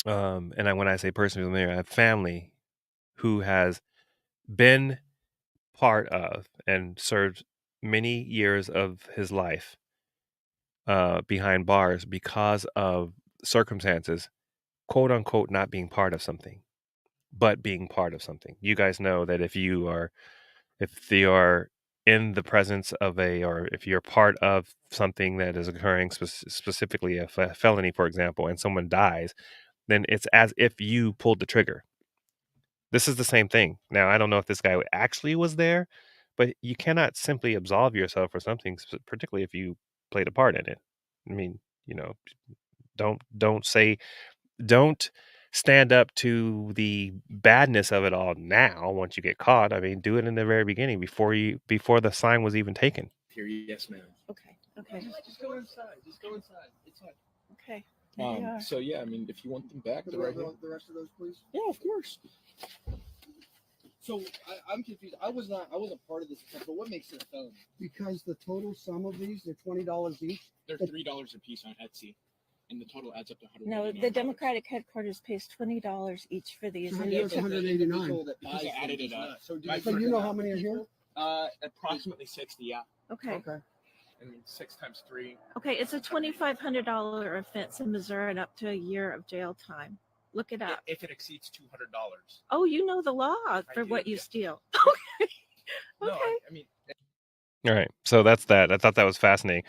when I say personally familiar, I have family who has been part of and served many years of his life behind bars because of circumstances, quote unquote, not being part of something, but being part of something. You guys know that if you are in the presence of or if you're part of something that is occurring, specifically a felony, for example, and someone dies, then it's as if you pulled the trigger. This is the same thing. Now, I don't know if this guy actually was there, but you cannot simply absolve yourself for something, particularly if you played a part in it. I mean, don't stand up to the badness of it all now once you get caught. I mean, do it in the very beginning before the sign was even taken. Here, yes, ma'am. Okay. Okay. Just go inside. Just go inside. It's fine. Okay. Here they are. So yeah, I mean, if you want them back, they're right here. The rest of those, please. Yeah, of course. So I'm confused. I wasn't part of this, but what makes it a felony? Because the total sum of these, they're $20 each. They're $3 a piece on Etsy, and the total adds up to $100. No, the Democratic headquarters pays $20 each for these. So And that's you- 189. Because I added it up. So you know how many are here? Approximately 60. Yeah. Okay. Okay. I mean, 6 times 3. Okay, it's a $2,500 offense in Missouri and up to a year of jail time. Look it up. If it exceeds $200. Oh, you know the law for do, what you yeah. steal. Okay. No, Okay. I mean. All right. So that's that. I thought that was fascinating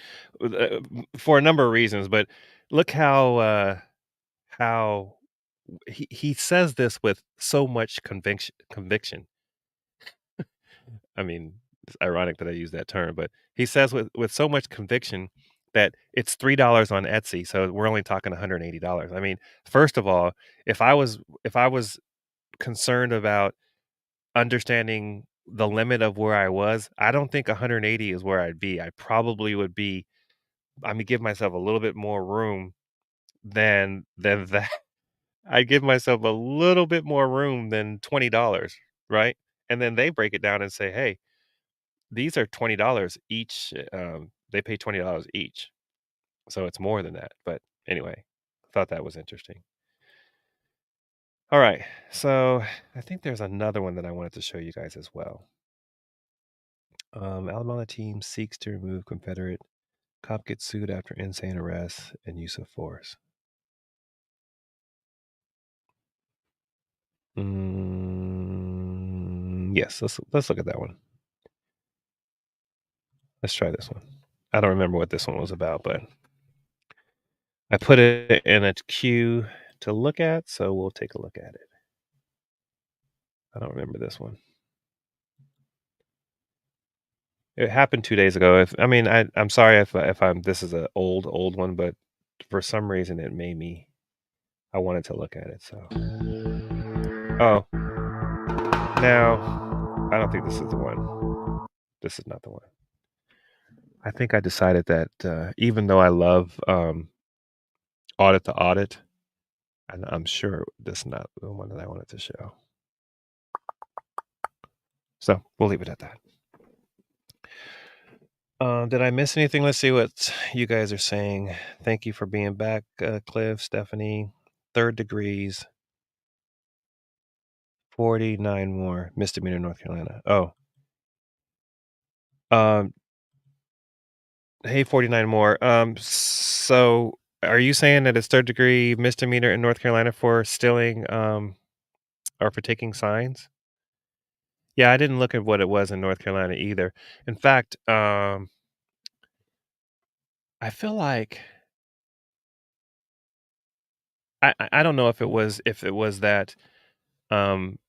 for a number of reasons, but look how he says this with so much conviction. I mean, it's ironic that I use that term, but he says with so much conviction that it's $3 on Etsy, so we're only talking $180. I mean, first of all, if I was concerned about understanding the limit of where I was, I don't think 180 is where I'd be. I probably would be. I mean, give myself a little bit more room than that. I'd give myself a little bit more room than $20, right? And then they break it down and say, hey, these are $20 each. They pay $20 each. So it's more than that. But anyway, I thought that was interesting. All right. So I think there's another one that I wanted to show you guys as well. Alabama team seeks to remove Confederate. Cop gets sued after insane arrest and use of force. Yes, let's look at that one. Let's try this one. I don't remember what this one was about, but I put it in a queue to look at, so we'll take a look at it. I don't remember this one. It happened 2 days ago. I'm sorry if this is an old one, but for some reason it made me. I wanted to look at it. So, now I don't think this is the one. This is not the one. I think I decided that even though I love audit to audit, and I'm sure this is not the one that I wanted to show. So we'll leave it at that. Did I miss anything? Let's see what you guys are saying. Thank you for being back, Cliff, Stephanie. 3rd degrees. 49 more. Misdemeanor, North Carolina. Oh, Um, hey, 49 more. So are you saying that it's third degree misdemeanor in North Carolina for stealing or for taking signs? Yeah, I didn't look at what it was in North Carolina either. In fact, I feel like I don't know if it was that um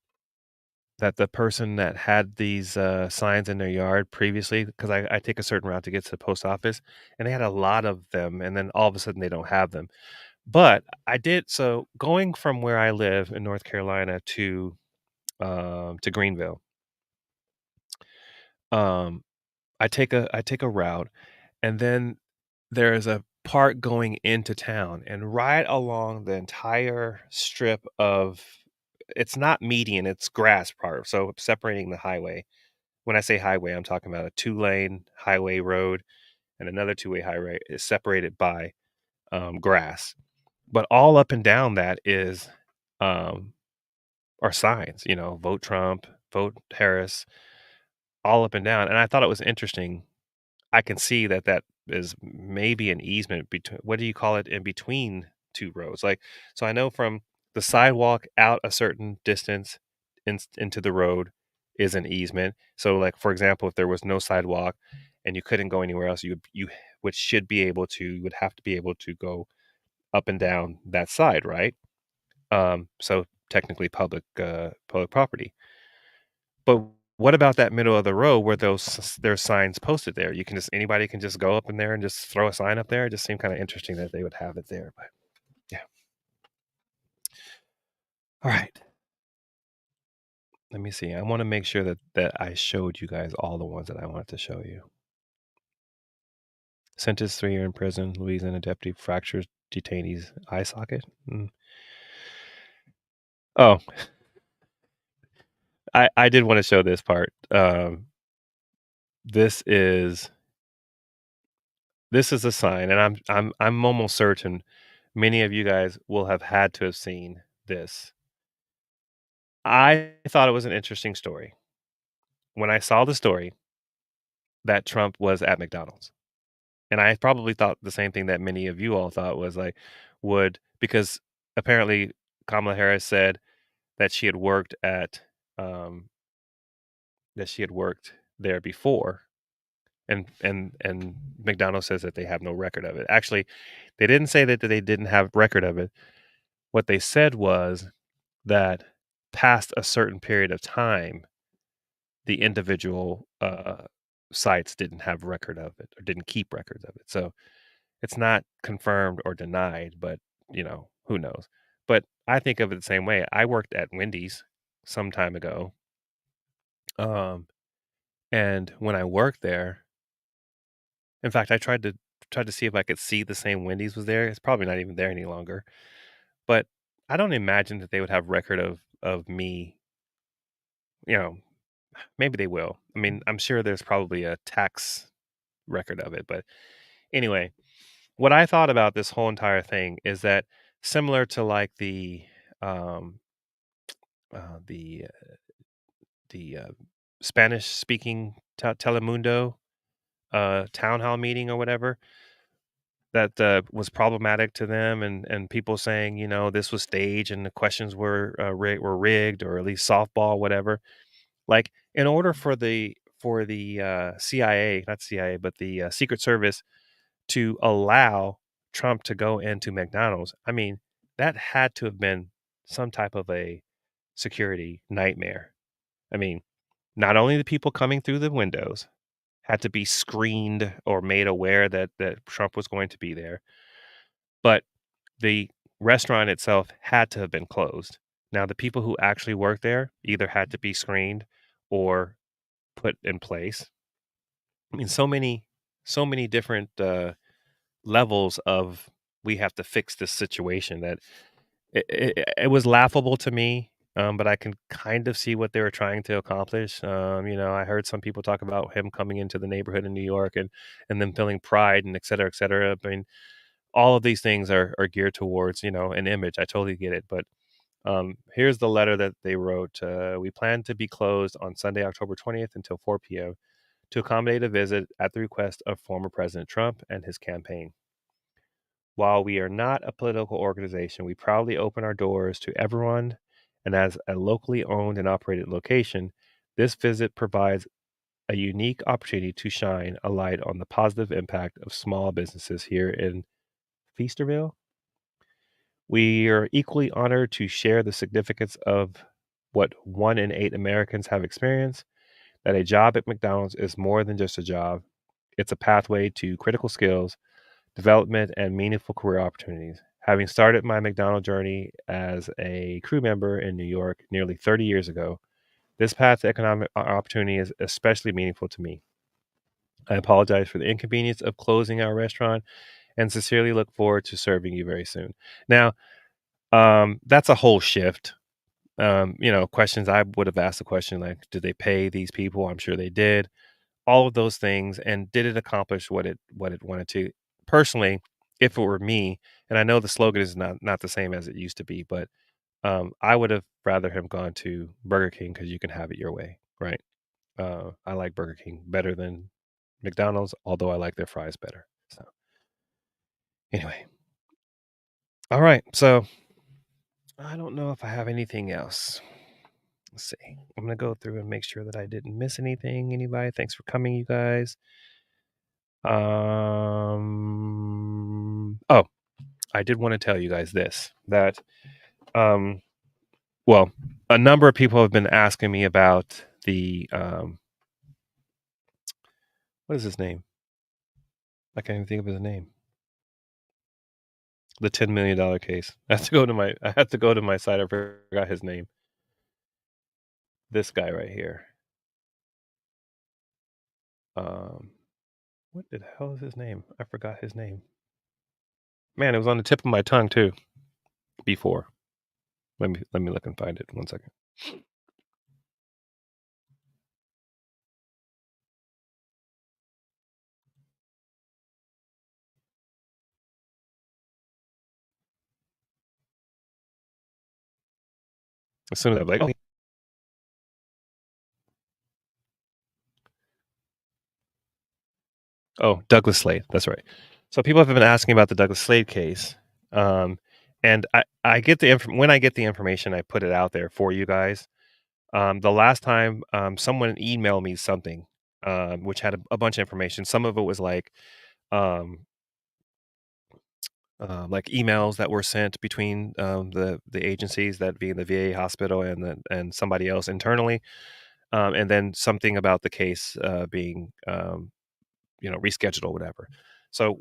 that the person that had these signs in their yard previously, because I take a certain route to get to the post office, and they had a lot of them, and then all of a sudden they don't have them. But I did so going from where I live in North Carolina to Greenville. Um, I take a route, and then there's a part going into town, and right along the entire strip of it's not median, it's grass part, so separating the highway. When I say highway, I'm talking about a two-lane highway road and another two-way highway is separated by grass. But all up and down that is um, are signs, vote Trump, vote Harris, all up and down. And I thought it was interesting. I can see that that is maybe an easement between, what do you call it, in between two roads? Like, so I know from the sidewalk out a certain distance into the road is an easement. So, like, for example, if there was no sidewalk and you couldn't go anywhere else, you which should be able to, you would have to be able to go up and down that side, right? So technically public property. But what about that middle of the road where there's signs posted there? You can just anybody can just go up in there and just throw a sign up there. It just seemed kind of interesting that they would have it there. But yeah. All right. Let me see. I want to make sure that I showed you guys all the ones that I wanted to show you. Sentenced 3 year in prison. Louisiana deputy fractures detainee's eye socket. Oh, I did want to show this part. This is a sign, and I'm almost certain many of you guys will have had to have seen this. I thought it was an interesting story when I saw the story that Trump was at McDonald's. And I probably thought the same thing that many of you all thought was like, because apparently Kamala Harris said that she had worked um, there before. And McDonald's says that they have no record of it. Actually, they didn't say that they didn't have record of it. What they said was that past a certain period of time, the individual sites didn't have record of it or didn't keep records of it. So it's not confirmed or denied, but who knows? But I think of it the same way. I worked at Wendy's some time ago. And when I worked there, in fact, I tried to see if I could see the same Wendy's was there. It's probably not even there any longer. But I don't imagine that they would have record of me, you know, maybe they will. I mean, I'm sure there's probably a tax record of it, but anyway, what I thought about this whole entire thing is that similar to like um uh, the the Spanish speaking Telemundo town hall meeting or whatever that was problematic to them, and people saying this was staged and the questions were rigged, or at least softball, whatever. Like, in order for the CIA, not CIA, but the Secret Service to allow Trump to go into McDonald's, I mean, that had to have been some type of a security nightmare. I mean, not only the people coming through the windows had to be screened or made aware that Trump was going to be there, but the restaurant itself had to have been closed. Now, the people who actually work there either had to be screened or put in place. I mean, so many different levels of we have to fix this situation that it was laughable to me. But I can kind of see what they were trying to accomplish. I heard some people talk about him coming into the neighborhood in New York and then feeling pride and et cetera, et cetera. I mean, all of these things are geared towards, an image. I totally get it. But here's the letter that they wrote. We plan to be closed on Sunday, October 20th until 4 p.m. to accommodate a visit at the request of former President Trump and his campaign. While we are not a political organization, we proudly open our doors to everyone, and as a locally owned and operated location, this visit provides a unique opportunity to shine a light on the positive impact of small businesses here in Feasterville. We are equally honored to share the significance of what 1 in 8 Americans have experienced, that a job at McDonald's is more than just a job. It's a pathway to critical skills, development, and meaningful career opportunities. Having started my McDonald's journey as a crew member in New York nearly 30 years ago, this path to economic opportunity is especially meaningful to me. I apologize for the inconvenience of closing our restaurant and sincerely look forward to serving you very soon. Now, that's a whole shift. Questions I would have asked the question like, did they pay these people? I'm sure they did. All of those things, and did it accomplish what it wanted to? Personally, if it were me, and I know the slogan is not the same as it used to be, but I would have rather him gone to Burger King because you can have it your way, right? I like Burger King better than McDonald's, although I like their fries better. So anyway, all right. So I don't know if I have anything else. Let's see. I'm gonna go through and make sure that I didn't miss anything. Anybody? Thanks for coming, you guys. Oh, I did want to tell you guys this, that well, a number of people have been asking me about the what is his name? I can't even think of his name. The $10 million case. I have to go to my site. I forgot his name. This guy right here. What the hell is his name? I forgot his name. Man, it was on the tip of my tongue too. Before. Let me look and find it. 1 second. As soon as I'm like, Douglas Slade. That's right. So people have been asking about the Douglas Slade case, and I get when I get the information, I put it out there for you guys. The last time someone emailed me something, which had a bunch of information. Some of it was um, like emails that were sent between the agencies, that being the VA hospital and somebody else internally, and then something about the case being rescheduled or whatever. So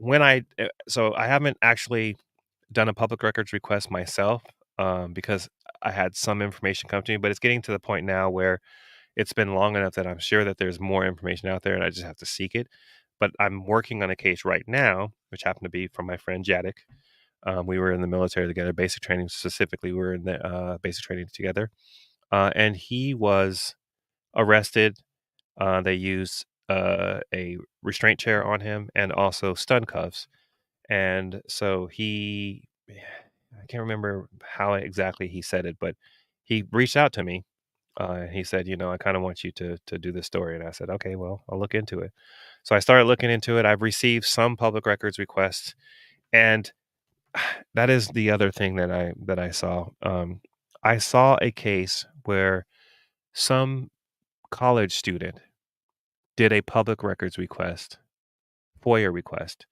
so I haven't actually done a public records request myself because I had some information come to me, but it's getting to the point now where it's been long enough that I'm sure that there's more information out there and I just have to seek it. But I'm working on a case right now, which happened to be from my friend Jadek. We were in the military together, basic training specifically. We were in the basic training together. And he was arrested. They used a restraint chair on him and also stun cuffs. And so I can't remember how exactly he said it, but he reached out to me. He said, I kind of want you to do this story. And I said, okay, well, I'll look into it. So I started looking into it. I've received some public records requests, and that is the other thing that I saw. I saw a case where some college student did a public records request, FOIA request,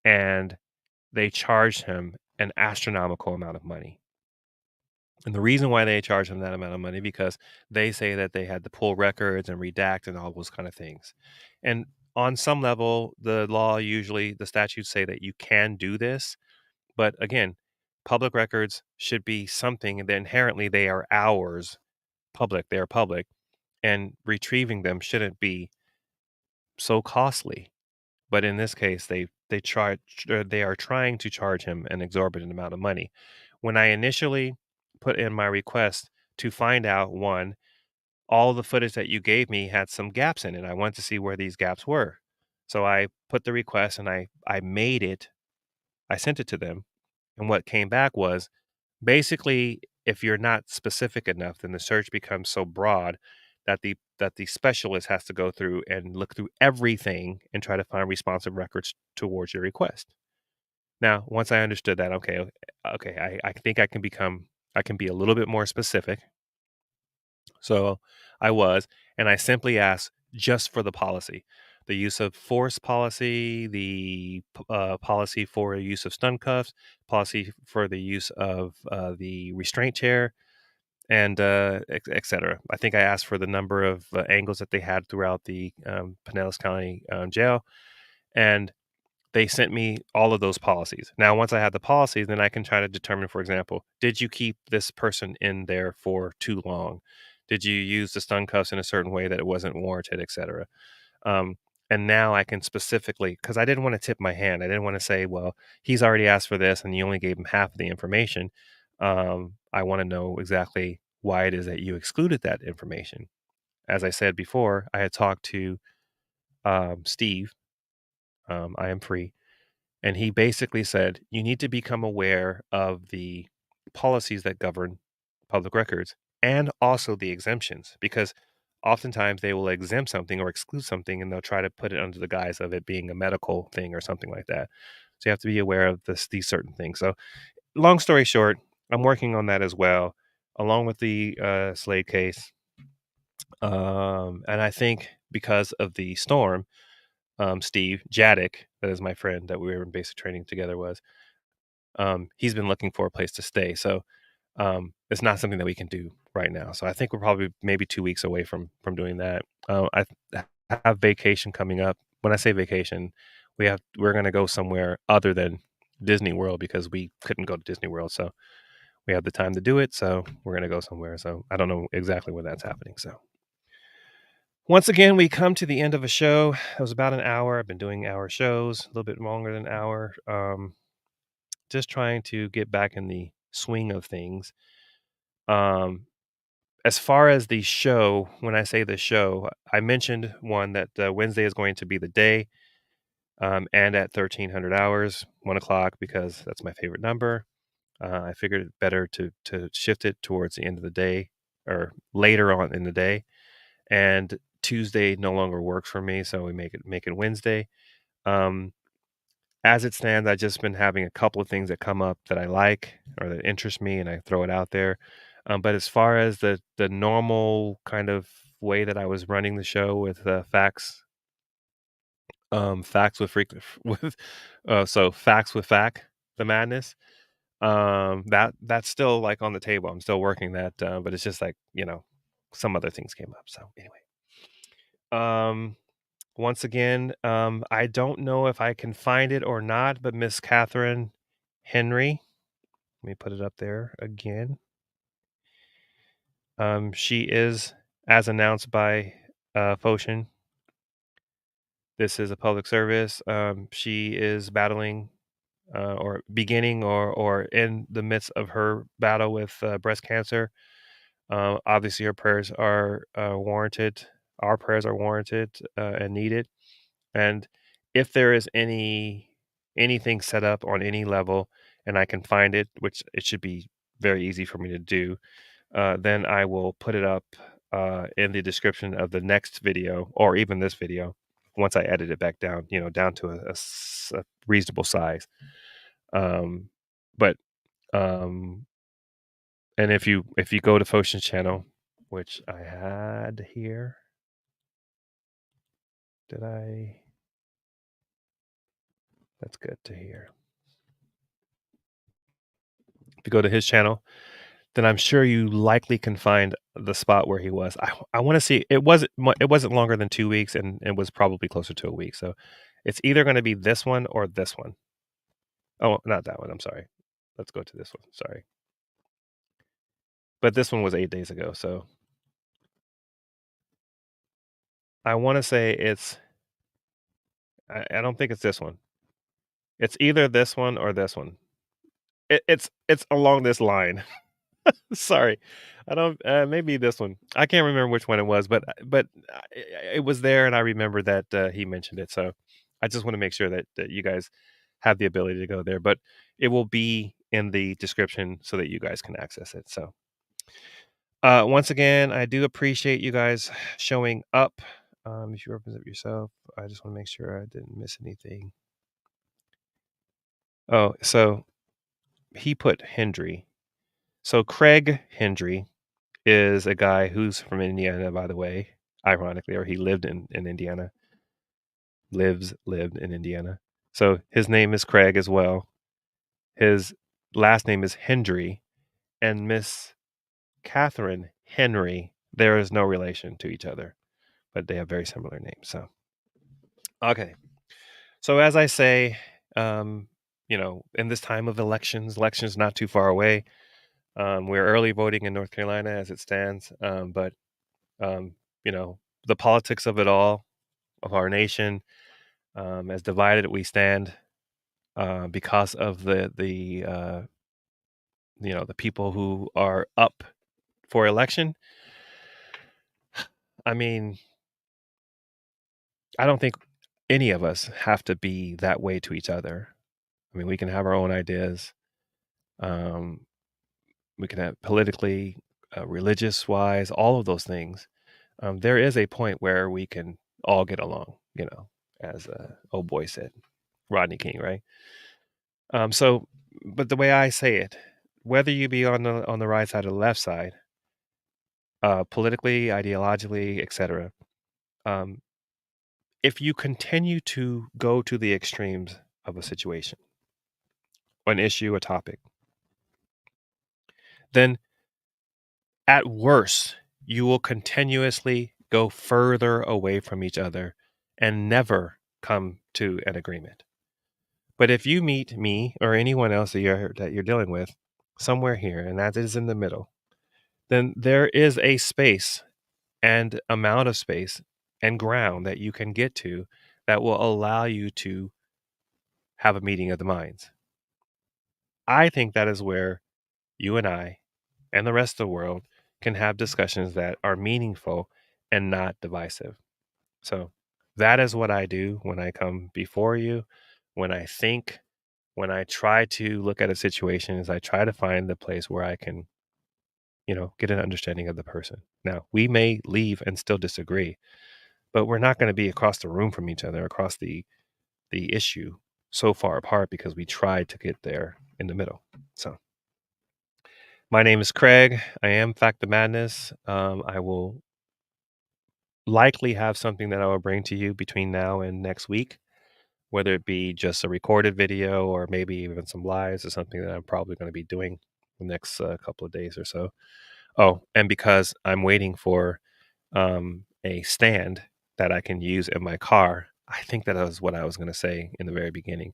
and they charged him an astronomical amount of money. And the reason why they charged him that amount of money, because they say that they had to pull records and redact and all those kind of things. And on some level, the statutes say that you can do this. But again, public records should be something that inherently they are ours, public, they are public, and retrieving them shouldn't be so costly. But in this case, they are trying to charge him an exorbitant amount of money. When I initially put in my request to find out, one, all the footage that you gave me had some gaps in it. I wanted to see where these gaps were. So I put the request and I made it. I sent it to them. And what came back was basically, if you're not specific enough, then the search becomes so broad that the specialist has to go through and look through everything and try to find responsive records towards your request. Now, once I understood that, okay, I think I can be a little bit more specific. So I was, and I simply asked just for the policy, the use of force policy, the policy for use of stun cuffs, policy for the use of the restraint chair, and et cetera. I think I asked for the number of angles that they had throughout the Pinellas County jail, and they sent me all of those policies. Now, once I had the policies, then I can try to determine, for example, did you keep this person in there for too long? Did you use the stun cuffs in a certain way that it wasn't warranted, et cetera? Um, and now I can specifically, because I didn't want to tip my hand. I didn't want to say, well, he's already asked for this and you only gave him half of the information. I want to know exactly why it is that you excluded that information. As I said before, I had talked to Steve. I am free. And he basically said, you need to become aware of the policies that govern public records and also the exemptions, because oftentimes they will exempt something or exclude something and they'll try to put it under the guise of it being a medical thing or something like that. So you have to be aware of these certain things. So, long story short, I'm working on that as well, along with the Slade case. And I think because of the storm, Steve Jaddick, that is my friend that we were in basic training together, he's been looking for a place to stay. So it's not something that we can do right now. So I think we're probably maybe 2 weeks away from doing that. I have vacation coming up. When I say vacation, we're going to go somewhere other than Disney World because we couldn't go to Disney World. So we have the time to do it. So we're going to go somewhere. So I don't know exactly when that's happening. So once again, we come to the end of a show. It was about an hour. I've been doing hour shows, a little bit longer than an hour. Just trying to get back in the swing of things. As far as the show, when I say the show, I mentioned one that Wednesday is going to be the day, and at 1300 hours, 1 o'clock, because that's my favorite number. I figured it better to shift it towards the end of the day or later on in the day. And Tuesday no longer works for me, so we make it Wednesday. As it stands, I've just been having a couple of things that come up that I like or that interest me, and I throw it out there. But as far as the normal kind of way that I was running the show with facts with freak with so facts with fact the madness, that's still like on the table. I'm still working that, but it's just like some other things came up. So anyway, once again, I don't know if I can find it or not, but Miss Catherine Henry, let me put it up there again. She is, as announced by Foshin, this is a public service. She is battling or beginning or in the midst of her battle with breast cancer. Obviously, her prayers are warranted. Our prayers are warranted and needed. And if there is anything set up on any level and I can find it, which it should be very easy for me to do, then I will put it up in the description of the next video or even this video once I edit it back down, down to a reasonable size. But and if you go to Foshin's channel, which I had here, that's good to hear. If you go to his channel, then I'm sure you likely can find the spot where he was. I want to see. It wasn't longer than 2 weeks, and it was probably closer to a week. So it's either going to be this one or this one. Oh, not that one. I'm sorry. Let's go to this one. Sorry. But this one was 8 days ago. So I want to say it's. I don't think it's this one. It's either this one or this one. It's along this line. Sorry, I don't. Maybe this one. I can't remember which one it was, but it was there, and I remember that he mentioned it. So I just want to make sure that you guys have the ability to go there. But it will be in the description so that you guys can access it. So, Once again, I do appreciate you guys showing up. If you represent yourself, I just want to make sure I didn't miss anything. Oh, so he put Hendry. So Craig Hendry is a guy who's from Indiana, by the way, ironically, or he lived in Indiana. Lived in Indiana. So his name is Craig as well. His last name is Hendry, and Miss Catherine Henry, there is no relation to each other, but they have very similar names. So, okay. So as I say, in this time of elections not too far away. We're early voting in North Carolina as it stands, but the politics of it all, of our nation, as divided we stand, because of the people who are up for election. I mean, I don't think any of us have to be that way to each other. I mean, we can have our own ideas. We can have politically, religious wise, all of those things. There is a point where we can all get along, as old boy said, Rodney King, right? But the way I say it, whether you be on the right side or the left side, politically, ideologically, etc., if you continue to go to the extremes of a situation, an issue, a topic, then at worst, you will continuously go further away from each other and never come to an agreement. But if you meet me or anyone else that you're dealing with somewhere here, and that is in the middle, then there is a space and amount of space and ground that you can get to that will allow you to have a meeting of the minds. I think that is where you and I and the rest of the world can have discussions that are meaningful and not divisive. So that is what I do when I come before you, when I think, when I try to look at a situation, is I try to find the place where I can, get an understanding of the person. Now, we may leave and still disagree, but we're not going to be across the room from each other, across the issue so far apart, because we tried to get there in the middle. So my name is Craig. I am Fact the Madness. I will likely have something that I will bring to you between now and next week, whether it be just a recorded video or maybe even some lives or something that I'm probably going to be doing the next couple of days or so. Oh, and because I'm waiting for a stand that I can use in my car, I think that was what I was going to say in the very beginning,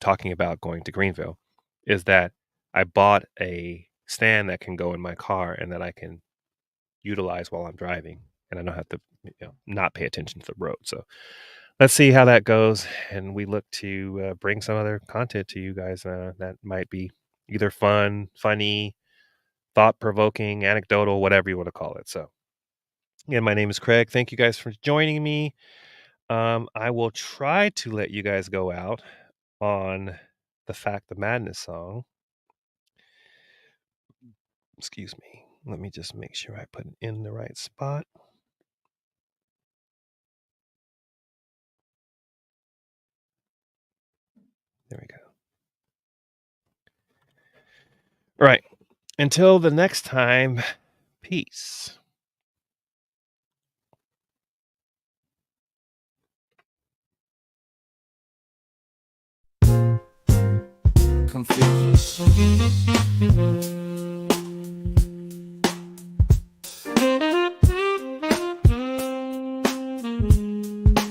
talking about going to Greenville, is that I bought a stand that can go in my car and that I can utilize while I'm driving, and I don't have to not pay attention to the road. So let's see how that goes, and we look to bring some other content to you guys that might be either fun, funny, thought-provoking, anecdotal, whatever you want to call it. So again, my name is Craig. Thank you guys for joining me. I will try to let you guys go out on the Fact the Madness song. Excuse me. Let me just make sure I put it in the right spot. There we go. All right. Until the next time, peace.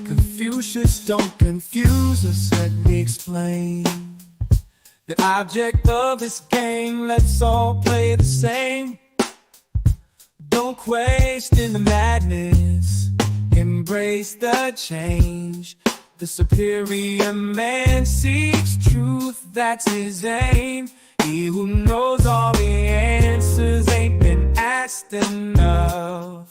Confucius, don't confuse us, let me explain. The object of this game, let's all play the same. Don't question the madness, embrace the change. The superior man seeks truth, that's his aim. He who knows all the answers ain't been asked enough.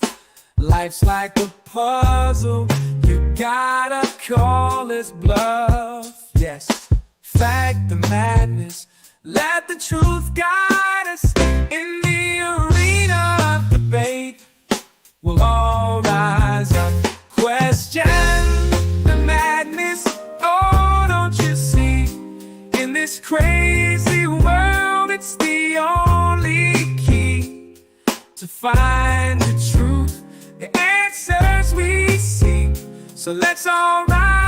Life's like a puzzle, you gotta call his bluff. Yes, fact the madness, let the truth guide us in the arena. find the truth, the answers we seek. So let's all rise.